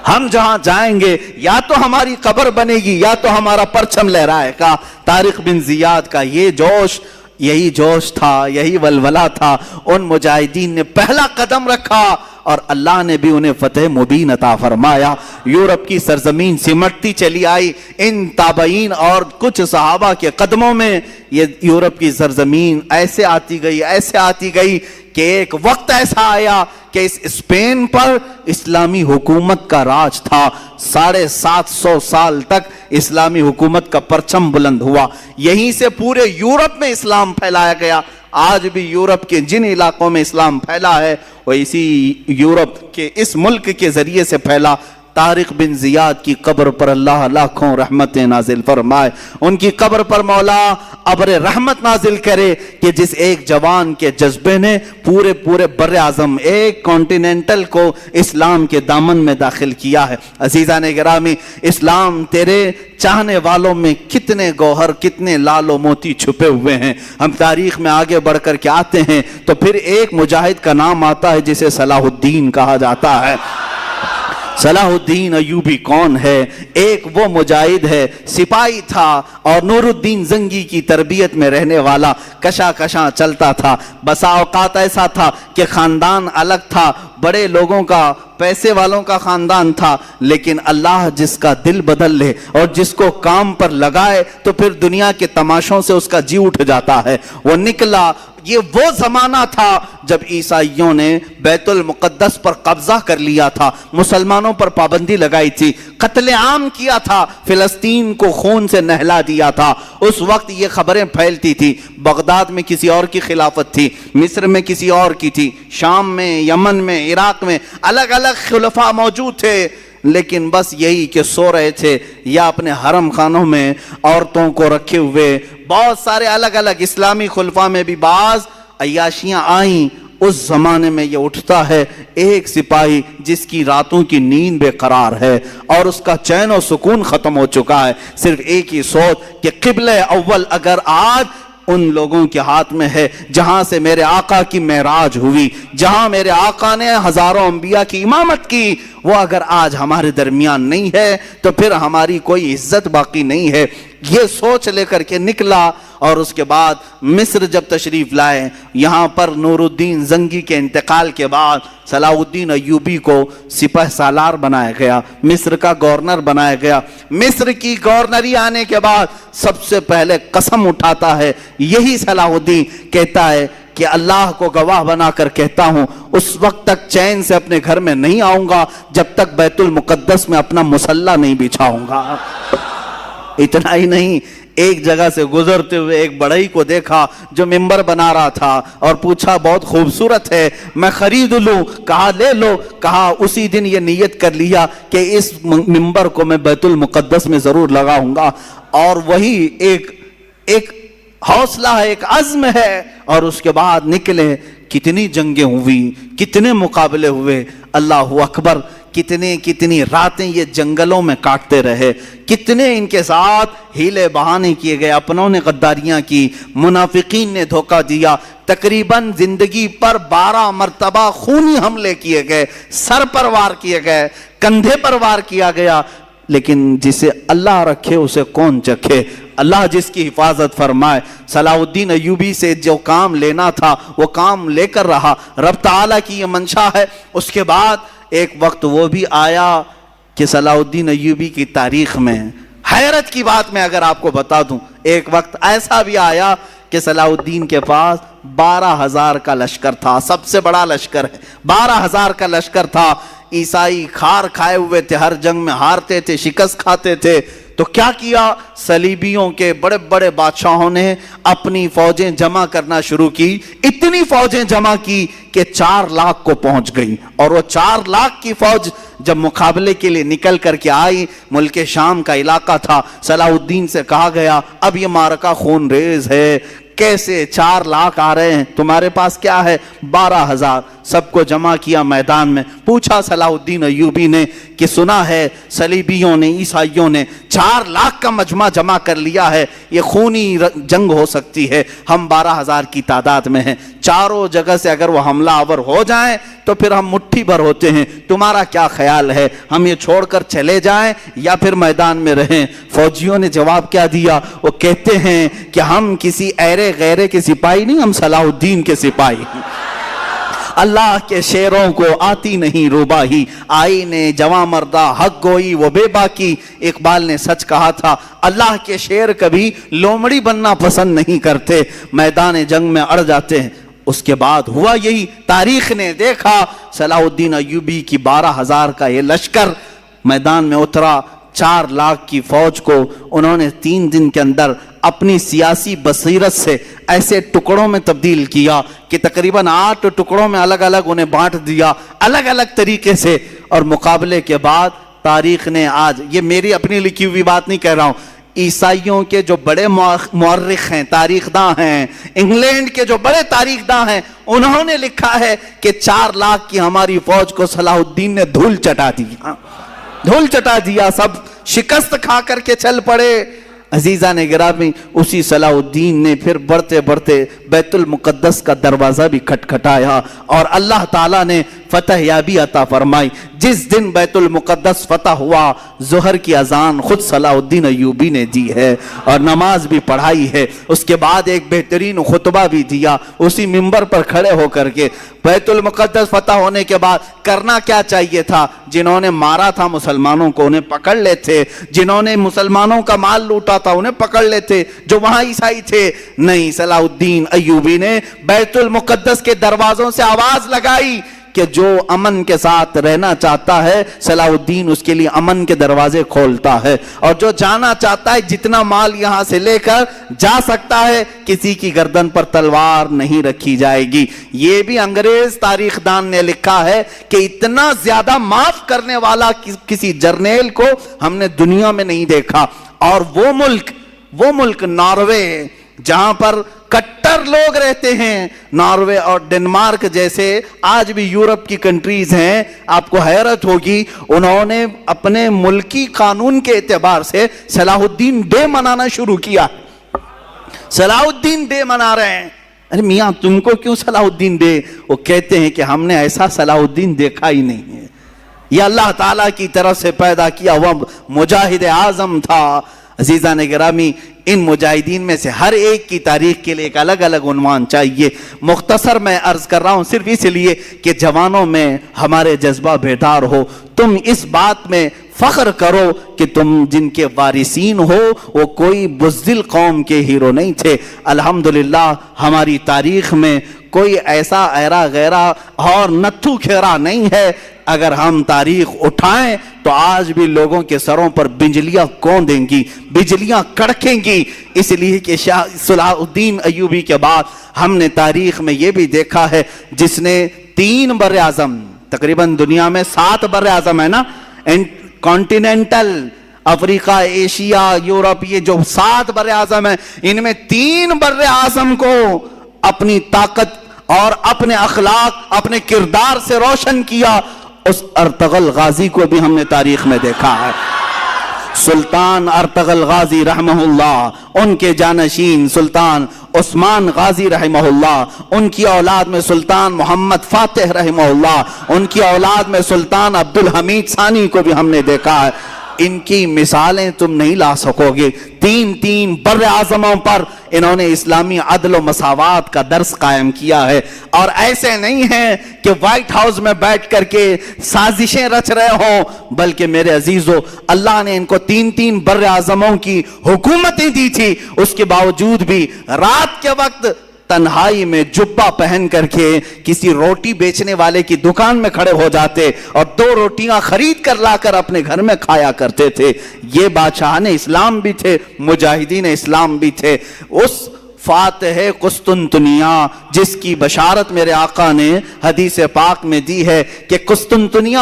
ہم جہاں جائیں گے یا تو ہماری قبر بنے گی یا تو ہمارا پرچم لہرائے گا۔ طارق بن زیاد کا یہ جوش، یہی جوش تھا، یہی ولولہ تھا۔ ان مجاہدین نے پہلا قدم رکھا اور اللہ نے بھی انہیں فتح مبین عطا فرمایا۔ یورپ کی سرزمین سمٹتی چلی آئی ان تابعین اور کچھ صحابہ کے قدموں میں۔ یہ یورپ کی سرزمین ایسے آتی گئی کہ ایک وقت ایسا آیا کہ اس اسپین پر اسلامی حکومت کا راج تھا۔ 750 سال تک اسلامی حکومت کا پرچم بلند ہوا، یہیں سے پورے یورپ میں اسلام پھیلایا گیا۔ آج بھی یورپ کے جن علاقوں میں اسلام پھیلا ہے وہ اسی یورپ کے اس ملک کے ذریعے سے پھیلا۔ طارق بن زیاد کی قبر پر اللہ لاکھوں رحمتیں نازل فرمائے، ان کی قبر پر مولا ابر رحمت نازل کرے کہ جس ایک جوان کے جذبے نے پورے بر اعظم ایک کانٹیننٹل کو اسلام کے دامن میں داخل کیا ہے۔ عزیزان گرامی، اسلام تیرے چاہنے والوں میں کتنے گوہر، کتنے لال و موتی چھپے ہوئے ہیں۔ ہم تاریخ میں آگے بڑھ کر کے آتے ہیں تو پھر ایک مجاہد کا نام آتا ہے جسے صلاح الدین کہا جاتا ہے۔ صلاح الدین ایوبی کون ہے؟ ایک وہ مجاہد ہے، سپاہی تھا اور نور الدین زنگی کی تربیت میں رہنے والا، کشاں چلتا تھا۔ بسا اوقات ایسا تھا کہ خاندان الگ تھا، بڑے لوگوں کا، پیسے والوں کا خاندان تھا، لیکن اللہ جس کا دل بدل لے اور جس کو کام پر لگائے تو پھر دنیا کے تماشوں سے اس کا جی اٹھ جاتا ہے۔ وہ نکلا۔ یہ وہ زمانہ تھا جب عیسائیوں نے بیت المقدس پر قبضہ کر لیا تھا، مسلمانوں پر پابندی لگائی تھی، قتل عام کیا تھا، فلسطین کو خون سے نہلا دیا تھا۔ اس وقت یہ خبریں پھیلتی تھی، بغداد میں کسی اور کی خلافت تھی، مصر میں کسی اور کی تھی، شام میں، یمن میں، عراق میں الگ الگ خلفاء موجود تھے، لیکن بس یہی کہ سو رہے تھے یا اپنے حرم خانوں میں عورتوں کو رکھے ہوئے۔ بہت سارے الگ الگ اسلامی خلفاء میں بھی بعض عیاشیاں آئیں۔ اس زمانے میں یہ اٹھتا ہے ایک سپاہی جس کی راتوں کی نیند بے قرار ہے اور اس کا چین و سکون ختم ہو چکا ہے، صرف ایک ہی سوچ کہ قبلہ اول اگر آج ان لوگوں کے ہاتھ میں ہے جہاں سے میرے آقا کی معراج ہوئی، جہاں میرے آقا نے ہزاروں انبیاء کی امامت کی، وہ اگر آج ہمارے درمیان نہیں ہے تو پھر ہماری کوئی عزت باقی نہیں ہے۔ یہ سوچ لے کر کے نکلا اور اس کے بعد مصر جب تشریف لائے، یہاں پر نور الدین زنگی کے انتقال کے بعد صلاح الدین ایوبی کو سپہ سالار بنایا گیا، مصر کا گورنر بنایا گیا۔ مصر کی گورنری آنے کے بعد سب سے پہلے قسم اٹھاتا ہے یہی صلاح الدین، کہتا ہے کہ اللہ کو گواہ بنا کر کہتا ہوں اس وقت تک چین سے اپنے گھر میں نہیں آؤں گا جب تک بیت المقدس میں اپنا مصلی نہیں بچھاؤں گا۔ اتنا ہی نہیں، ایک جگہ سے گزرتے ہوئے ایک بڑھئی کو دیکھا جو ممبر بنا رہا تھا اور پوچھا بہت خوبصورت ہے، میں خرید لوں؟ کہا لے لو۔ کہا اسی دن یہ نیت کر لیا کہ اس ممبر کو میں بیت المقدس میں ضرور لگاؤں گا، اور وہی ایک حوصلہ ہے، ایک عزم ہے، اور اس کے بعد نکلے۔ کتنی جنگیں ہوئی، کتنے مقابلے ہوئے، اللہ اکبر، کتنی راتیں یہ جنگلوں میں کاٹتے رہے، کتنے ان کے ساتھ ہیلے بہانے کیے گئے، اپنوں نے غداریاں کی، منافقین نے دھوکہ دیا، تقریباً زندگی پر 12 مرتبہ خونی حملے کیے گئے، سر پر وار کیے گئے، کندھے پر وار کیا گیا، لیکن جسے اللہ رکھے اسے کون چکھے، اللہ جس کی حفاظت فرمائے۔ صلاح الدین ایوبی سے جو کام لینا تھا وہ کام لے کر رہا، رب تعالیٰ کی یہ منشا ہے۔ اس کے بعد ایک وقت وہ بھی آیا کہ صلاح الدین ایوبی کی تاریخ میں حیرت کی بات میں اگر آپ کو بتا دوں، ایک وقت ایسا بھی آیا کہ صلاح الدین کے پاس 12,000 کا لشکر تھا، سب سے بڑا لشکر ہے، 12,000 کا لشکر تھا۔ عیسائی کھار کھائے ہوئے تھے، ہر جنگ میں ہارتے تھے، شکست کھاتے تھے، تو کیا کیا؟ صلیبیوں کے بڑے بڑے بادشاہوں نے اپنی فوجیں جمع کرنا شروع کی، اتنی فوجیں جمع کی کہ 4 لاکھ کو پہنچ گئی، اور وہ 4 لاکھ کی فوج جب مقابلے کے لیے نکل کر کے آئی، ملک شام کا علاقہ تھا، صلاح الدین سے کہا گیا اب یہ معرکہ خون ریز ہے، کیسے 4 لاکھ آ رہے ہیں، تمہارے پاس کیا ہے؟ 12,000۔ سب کو جمع کیا میدان میں، پوچھا صلاح الدین ایوبی نے کہ سنا ہے صلیبیوں نے، عیسائیوں نے 4 لاکھ کا مجمع جمع کر لیا ہے، یہ خونی جنگ ہو سکتی ہے، ہم 12,000 کی تعداد میں ہیں، چاروں جگہ سے اگر وہ حملہ آور ہو جائیں تو پھر ہم مٹھی بھر ہوتے ہیں، تمہارا کیا خیال ہے، ہم یہ چھوڑ کر چلے جائیں یا پھر میدان میں رہیں؟ فوجیوں نے جواب کیا دیا؟ وہ کہتے ہیں کہ ہم کسی ایرے غیرے کے سپاہی نہیں، ہم صلاح الدین کے سپاہی ہیں۔ اللہ کے شیروں کو آتی نہیں روباہی، آئینے جواں مردہ حق گوئی وہ بے باکی۔ اقبال نے سچ کہا تھا، اللہ کے شیر کبھی لومڑی بننا پسند نہیں کرتے، میدان جنگ میں اڑ جاتے ہیں۔ اس کے بعد ہوا یہی، تاریخ نے دیکھا صلاح الدین ایوبی کی 12,000 کا یہ لشکر میدان میں اترا، 4 لاکھ کی فوج کو انہوں نے 3 دن کے اندر اپنی سیاسی بصیرت سے ایسے ٹکڑوں میں تبدیل کیا کہ تقریباً 8 ٹکڑوں میں الگ الگ انہیں بانٹ دیا، الگ الگ طریقے سے۔ اور مقابلے کے بعد تاریخ نے آج، یہ میری اپنی لکھی ہوئی بات نہیں کہہ رہا ہوں، عیسائیوں کے جو بڑے مورخ ہیں، تاریخ داں ہیں، انگلینڈ کے جو بڑے تاریخ داں ہیں، انہوں نے لکھا ہے کہ 4 لاکھ کی ہماری فوج کو صلاح الدین نے دھول چٹا دیا، دھول چٹا دیا، سب شکست کھا کر کے چل پڑے۔ عزیزان گرامی، اسی صلاح الدین نے پھر بڑھتے بڑھتے بیت المقدس کا دروازہ بھی کھٹکھٹایا اور اللہ تعالیٰ نے فتح یابی عطا فرمائی۔ جس دن بیت المقدس فتح ہوا، ظہر کی اذان خود صلاح الدین ایوبی نے دی ہے اور نماز بھی پڑھائی ہے، اس کے بعد ایک بہترین خطبہ بھی دیا اسی منبر پر کھڑے ہو کر کے۔ بیت المقدس فتح ہونے کے بعد کرنا کیا چاہیے تھا؟ جنہوں نے مارا تھا مسلمانوں کو انہیں پکڑ لیتے، جنہوں نے مسلمانوں کا مال لوٹا تھا انہیں پکڑ لیتے، جو وہاں عیسائی تھے۔ نہیں، صلاح الدین ایوبی نے بیت المقدس کے دروازوں سے آواز لگائی کہ جو امن کے ساتھ رہنا چاہتا ہے صلاح الدین اس کے لیے امن کے دروازے کھولتا ہے، اور جو جانا چاہتا ہے جتنا مال یہاں سے لے کر جا سکتا ہے، کسی کی گردن پر تلوار نہیں رکھی جائے گی۔ یہ بھی انگریز تاریخ دان نے لکھا ہے کہ اتنا زیادہ معاف کرنے والا کسی جرنیل کو ہم نے دنیا میں نہیں دیکھا۔ اور وہ ملک ناروے، جہاں پر کٹر لوگ رہتے ہیں، ناروے اور ڈنمارک جیسے آج بھی یورپ کی کنٹریز ہیں، آپ کو حیرت ہوگی، انہوں نے اپنے ملکی قانون کے اعتبار سے صلاح الدین ڈے منانا شروع کیا۔ صلاح الدین ڈے منا رہے ہیں۔ ارے میاں تم کو کیوں صلاح الدین ڈے؟ وہ کہتے ہیں کہ ہم نے ایسا صلاح الدین دیکھا ہی نہیں ہے، یہ اللہ تعالیٰ کی طرف سے پیدا کیا ہوا مجاہد اعظم تھا۔ عزیزان گرامی، ان مجاہدین میں سے ہر ایک کی تاریخ کے لیے ایک الگ الگ عنوان چاہیے۔ مختصر میں عرض کر رہا ہوں صرف اس لیے کہ جوانوں میں ہمارے جذبہ بیدار ہو، تم اس بات میں فخر کرو کہ تم جن کے وارثین ہو وہ کوئی بزدل قوم کے ہیرو نہیں تھے۔ الحمدللہ ہماری تاریخ میں کوئی ایسا ایرا غیرہ اور نتھو کھیرا نہیں ہے۔ اگر ہم تاریخ اٹھائیں تو آج بھی لوگوں کے سروں پر بجلیاں کون دیں گی، بجلیاں کڑکیں گی، اس لیے کہ صلاح الدین ایوبی کے بعد ہم نے تاریخ میں یہ بھی دیکھا ہے جس نے 3 بر اعظم، تقریباً دنیا میں 7 بر اعظم ہے نا، کانٹیننٹل، افریقہ، ایشیا، یورپ، یہ جو 7 بر اعظم ہیں، ان میں 3 بر اعظم کو اپنی طاقت اور اپنے اخلاق، اپنے کردار سے روشن کیا۔ اس ارطغرل غازی کو بھی ہم نے تاریخ میں دیکھا ہے، سلطان ارطغرل غازی رحمہ اللہ، ان کے جانشین سلطان عثمان غازی رحمہ اللہ، ان کی اولاد میں سلطان محمد فاتح رحمہ اللہ، ان کی اولاد میں سلطان عبدالحمید ثانی کو بھی ہم نے دیکھا ہے۔ ان کی مثالیں تم نہیں لا سکو گے۔ 3 بر اعظموں پر انہوں نے اسلامی عدل و مساوات کا درس قائم کیا ہے، اور ایسے نہیں ہیں کہ وائٹ ہاؤس میں بیٹھ کر کے سازشیں رچ رہے ہوں، بلکہ میرے عزیزو اللہ نے ان کو 3 بر اعظموں کی حکومتیں دی تھی، اس کے باوجود بھی رات کے وقت تنہائی میں جبہ پہن کر کے کسی روٹی بیچنے والے کی دکان میں کھڑے ہو جاتے اور 2 روٹیاں خرید کر لا کر اپنے گھر میں کھایا کرتے تھے. یہ بادشاہان اسلام بھی تھے, مجاہدین اسلام بھی تھے. اس فاتح قسطنطنیہ جس کی بشارت میرے آقا نے حدیث پاک میں دی ہے کہ قسطنطنیہ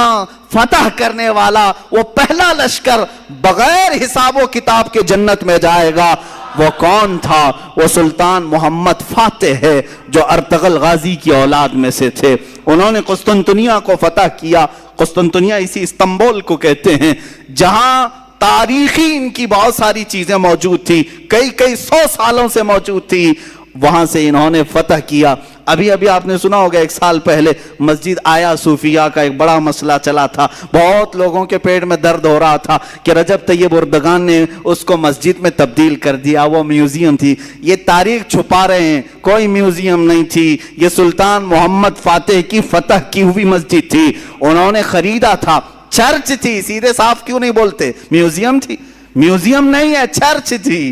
فتح کرنے والا وہ پہلا لشکر بغیر حساب و کتاب کے جنت میں جائے گا, وہ کون تھا؟ وہ سلطان محمد فاتح ہے جو ارطغرل غازی کی اولاد میں سے تھے. انہوں نے قسطنطنیہ کو فتح کیا. قسطنطنیہ اسی استنبول کو کہتے ہیں جہاں تاریخی ان کی بہت ساری چیزیں موجود تھی, کئی 100 سالوں سے موجود تھی. وہاں سے انہوں نے فتح کیا. ابھی آپ نے سنا ہوگا 1 سال پہلے مسجد آیا صوفیہ کا ایک بڑا مسئلہ چلا تھا. بہت لوگوں کے پیٹ میں درد ہو رہا تھا کہ رجب طیب اردگان نے اس کو مسجد میں تبدیل کر دیا, وہ میوزیم تھی. یہ تاریخ چھپا رہے ہیں, کوئی میوزیم نہیں تھی. یہ سلطان محمد فاتح کی فتح کی ہوئی مسجد تھی. انہوں نے خریدا تھا, چرچ تھی. سیدھے صاف کیوں نہیں بولتے؟ میوزیم تھی. میوزیم نہیں ہے, چرچ تھی.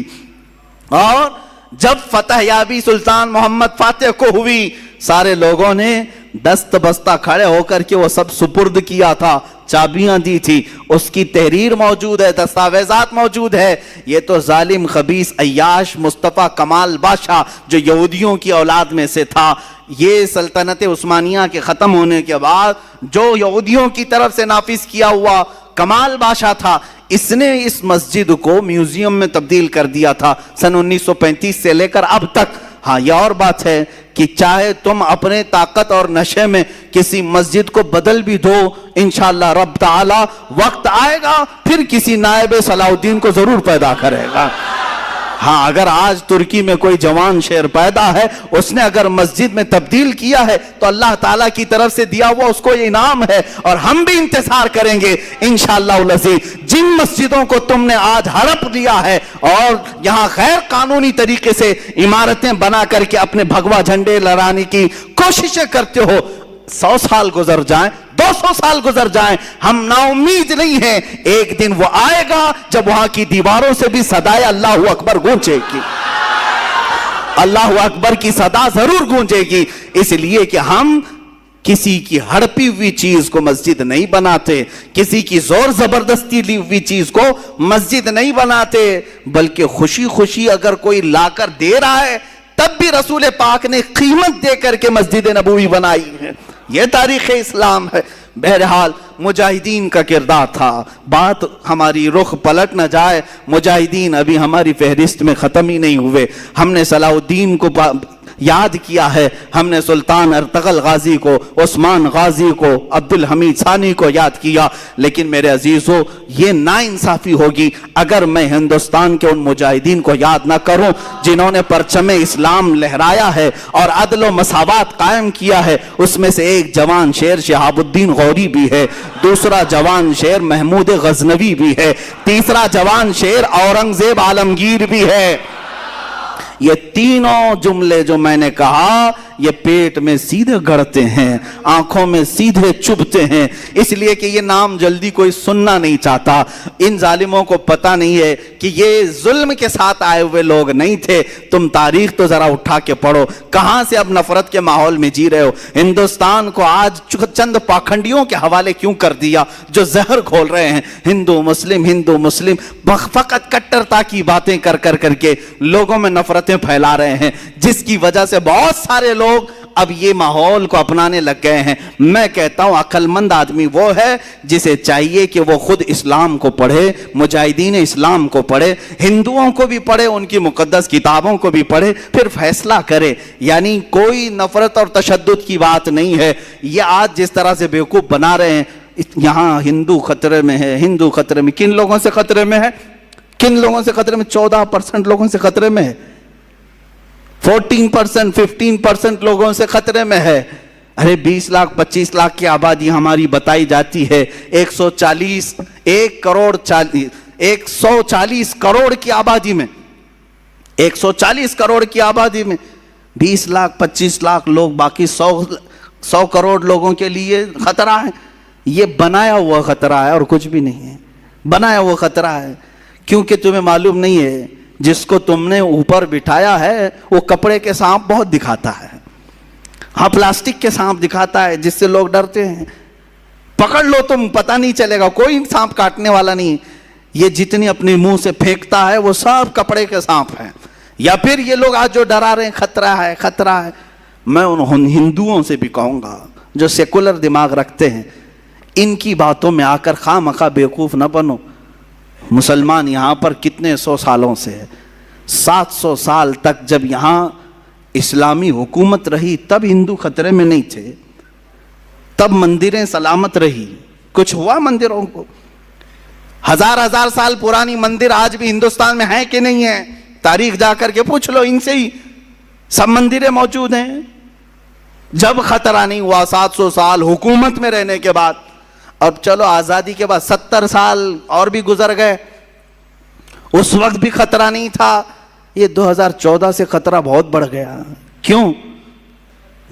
اور جب فتح یابی سلطان محمد فاتح کو ہوئی, سارے لوگوں نے دست بستہ کھڑے ہو کر کے وہ سب سپرد کیا تھا, چابیاں دی تھی. اس کی تحریر موجود ہے, دستاویزات موجود ہے. یہ تو ظالم خبیث عیاش مصطفیٰ کمال بادشاہ جو یہودیوں کی اولاد میں سے تھا, یہ سلطنت عثمانیہ کے ختم ہونے کے بعد جو یہودیوں کی طرف سے نافذ کیا ہوا کمال بادشاہ تھا, اس نے اس مسجد کو میوزیم میں تبدیل کر دیا تھا سن 1935 سے لے کر اب تک. ہاں یہ اور بات ہے کہ چاہے تم اپنے طاقت اور نشے میں کسی مسجد کو بدل بھی دو, انشاءاللہ رب تعالی وقت آئے گا پھر کسی نائب صلاح الدین کو ضرور پیدا کرے گا. ہاں اگر آج ترکی میں کوئی جوان شیر پیدا ہے, اس نے اگر مسجد میں تبدیل کیا ہے تو اللہ تعالیٰ کی طرف سے دیا ہوا اس کو یہ انعام ہے. اور ہم بھی انتظار کریں گے انشاءاللہ العزیز. جن مسجدوں کو تم نے آج ہڑپ لیا ہے اور یہاں غیر قانونی طریقے سے عمارتیں بنا کر کے اپنے بھگوا جھنڈے لہرانے کی کوششیں کرتے ہو, 100 سال گزر جائیں, 200 سال گزر جائیں, ہم نا امید نہیں ہیں. ایک دن وہ آئے گا جب وہاں کی دیواروں سے بھی صدائے اللہ اکبر گونجے گی. اللہ اکبر کی صدا ضرور گونجے گی. اس لیے کہ ہم کسی کی ہڑپی ہوئی چیز کو مسجد نہیں بناتے, کسی کی زور زبردستی لی ہوئی چیز کو مسجد نہیں بناتے, بلکہ خوشی خوشی اگر کوئی لا کر دے رہا ہے تب بھی رسول پاک نے قیمت دے کر کے مسجد نبوی بنائی ہے. یہ تاریخ اسلام ہے. بہرحال مجاہدین کا کردار تھا. بات ہماری رخ پلٹ نہ جائے, مجاہدین ابھی ہماری فہرست میں ختم ہی نہیں ہوئے. ہم نے صلاح الدین کو یاد کیا ہے, ہم نے سلطان ارطغرل غازی کو, عثمان غازی کو, عبد الحمید ثانی کو یاد کیا. لیکن میرے عزیزو, یہ ناانصافی ہوگی اگر میں ہندوستان کے ان مجاہدین کو یاد نہ کروں جنہوں نے پرچم اسلام لہرایا ہے اور عدل و مساوات قائم کیا ہے. اس میں سے ایک جوان شیر شہاب الدین غوری بھی ہے, دوسرا جوان شیر محمود غزنوی بھی ہے, تیسرا جوان شیر اورنگزیب عالمگیر بھی ہے. یہ تینوں جملے جو میں نے کہا یہ پیٹ میں سیدھے گڑتے ہیں, آنکھوں میں سیدھے چبھتے ہیں, اس لیے کہ یہ نام جلدی کوئی سننا نہیں چاہتا. ان ظالموں کو پتہ نہیں ہے کہ یہ ظلم کے ساتھ آئے ہوئے لوگ نہیں تھے. تم تاریخ تو ذرا اٹھا کے پڑھو, کہاں سے اب نفرت کے ماحول میں جی رہے ہو. ہندوستان کو آج چند پاکھنڈیوں کے حوالے کیوں کر دیا جو زہر گھول رہے ہیں. ہندو مسلم فقط کٹرتا کی باتیں کر کے لوگوں میں نفرتیں پھیلا رہے ہیں, جس کی وجہ سے بہت سارے لوگ اب یہ ماحول کو اپنانے لگ گئے ہیں. میں کہتا ہوں عقل مند آدمی وہ ہے جسے چاہیے کہ وہ خود اسلام کو پڑھے, مجاہدین اسلام کو پڑھے, ہندوؤں کو بھی پڑھے, ان کی مقدس کتابوں کو بھی پڑھے, پھر فیصلہ کرے. یعنی کوئی نفرت اور تشدد کی بات نہیں ہے. یہ آج جس طرح سے بیوقوف بنا رہے ہیں, یہاں ہندو خطرے میں ہے, ہندو خطرے میں, کن لوگوں سے خطرے میں ہے, کن لوگوں سے خطرے میں؟ 14% لوگوں سے خطرے میں ہے, 14% 15% لوگوں سے خطرے میں ہے. ارے 20 لاکھ 25 لاکھ کی آبادی ہماری بتائی جاتی ہے. 140 کروڑ کی آبادی میں 140 کروڑ کی آبادی میں 20 لاکھ 25 لاکھ لوگ, باقی 100 کروڑ لوگوں کے لیے خطرہ ہے. یہ بنایا ہوا خطرہ ہے اور کچھ بھی نہیں ہے. بنایا ہوا خطرہ ہے کیونکہ تمہیں معلوم نہیں ہے جس کو تم نے اوپر بٹھایا ہے وہ کپڑے کے سانپ بہت دکھاتا ہے، ہاں پلاسٹک کے سانپ دکھاتا ہے جس سے لوگ ڈرتے ہیں، پکڑ لو تم پتہ نہیں چلے گا، کوئی سانپ کاٹنے والا نہیں، یہ جتنی اپنے منہ سے پھینکتا ہے وہ سب کپڑے کے سانپ ہیں۔ یا پھر یہ لوگ آج جو ڈرا رہے ہیں خطرہ ہے خطرہ ہے، میں ان ہندوؤں سے بھی کہوں گا جو سیکولر دماغ رکھتے ہیں، ان کی باتوں میں آ کر خواہ مخواہ بیوقوف نہ بنو۔ مسلمان یہاں پر کتنے سو سالوں سے ہے، 700 سال تک جب یہاں اسلامی حکومت رہی تب ہندو خطرے میں نہیں تھے، تب مندریں سلامت رہی، کچھ ہوا مندروں کو؟ ہزار سال پرانی مندر آج بھی ہندوستان میں ہیں کہ نہیں ہیں؟ تاریخ جا کر کے پوچھ لو، ان سے ہی سب مندریں موجود ہیں۔ جب خطرہ نہیں ہوا 700 سال حکومت میں رہنے کے بعد، اب چلو آزادی کے بعد 70 سال اور بھی گزر گئے، اس وقت بھی خطرہ نہیں تھا، یہ 2014 سے خطرہ بہت بڑھ گیا۔ کیوں؟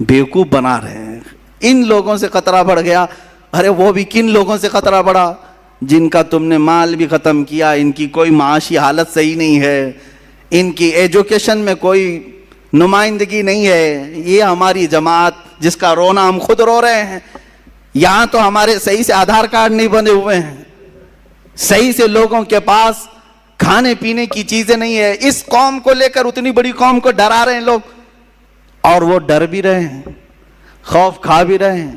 بیوقوف بنا رہے ہیں، ان لوگوں سے خطرہ بڑھ گیا۔ ارے وہ بھی کن لوگوں سے خطرہ بڑھا؟ جن کا تم نے مال بھی ختم کیا، ان کی کوئی معاشی حالت صحیح نہیں ہے، ان کی ایجوکیشن میں کوئی نمائندگی نہیں ہے۔ یہ ہماری جماعت جس کا رونا ہم خود رو رہے ہیں، یہاں تو ہمارے صحیح سے آدھار کارڈ نہیں بنے ہوئے ہیں، صحیح سے لوگوں کے پاس کھانے پینے کی چیزیں نہیں ہے، اس قوم کو لے کر اتنی بڑی قوم کو ڈرا رہے ہیں لوگ، اور وہ ڈر بھی رہے ہیں، خوف کھا بھی رہے ہیں۔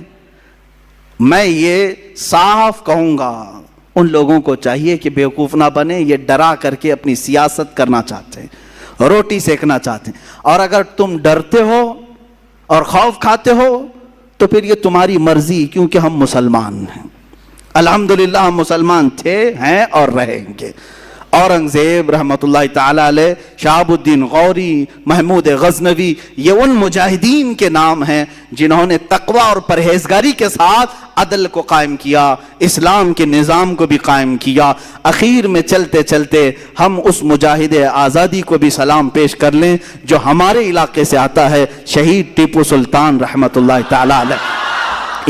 میں یہ صاف کہوں گا، ان لوگوں کو چاہیے کہ بیوقوف نہ بنے، یہ ڈرا کر کے اپنی سیاست کرنا چاہتے ہیں، روٹی سیکنا چاہتے ہیں، اور اگر تم ڈرتے ہو اور خوف کھاتے ہو تو پھر یہ تمہاری مرضی، کیونکہ ہم مسلمان ہیں، الحمدللہ ہم مسلمان تھے، ہیں اور رہیں گے۔ اورنگزیب رحمۃ اللہ تعالی علیہ، شہاب الدین غوری، محمود غزنوی، یہ ان مجاہدین کے نام ہیں جنہوں نے تقوی اور پرہیزگاری کے ساتھ عدل کو قائم کیا، اسلام کے نظام کو بھی قائم کیا۔ اخیر میں چلتے چلتے ہم اس مجاہد آزادی کو بھی سلام پیش کر لیں جو ہمارے علاقے سے آتا ہے، شہید ٹیپو سلطان رحمۃ اللہ تعالی علیہ۔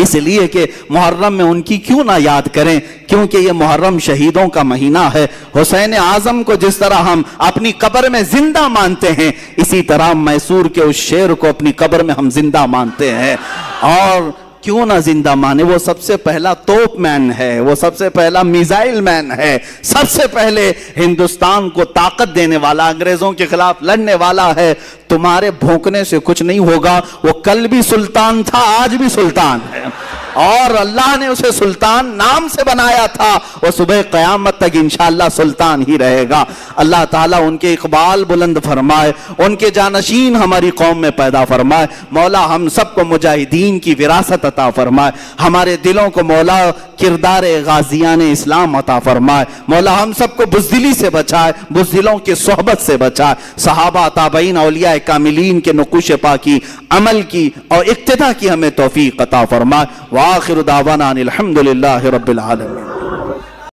اس لیے کہ محرم میں ان کی کیوں نہ یاد کریں، کیونکہ یہ محرم شہیدوں کا مہینہ ہے۔ حسین اعظم کو جس طرح ہم اپنی قبر میں زندہ مانتے ہیں، اسی طرح میسور کے اس شیر کو اپنی قبر میں ہم زندہ مانتے ہیں۔ اور کیوں نہ زندہ مانے، وہ سب سے پہلا توپ مین ہے، وہ سب سے پہلا میزائل مین ہے، سب سے پہلے ہندوستان کو طاقت دینے والا، انگریزوں کے خلاف لڑنے والا ہے۔ تمہارے بھونکنے سے کچھ نہیں ہوگا، وہ کل بھی سلطان تھا، آج بھی سلطان ہے، اور اللہ نے اسے سلطان نام سے بنایا تھا، وہ صبح قیامت تک انشاءاللہ سلطان ہی رہے گا۔ اللہ تعالیٰ ان کے اقبال بلند فرمائے، ان کے جانشین ہماری قوم میں پیدا فرمائے۔ مولا ہم سب کو مجاہدین کی وراثت عطا فرمائے، ہمارے دلوں کو مولا کردار غازیان اسلام عطا فرمائے۔ مولا ہم سب کو بزدلی سے بچائے، بزدلوں کی صحبت سے بچائے، صحابہ تابعین اولیاء کاملین کے نقوش پاکی عمل کی اور اقتداء کی ہمیں توفیق عطا فرمائے۔ وآخر دعوانا الحمدللہ رب العالمین۔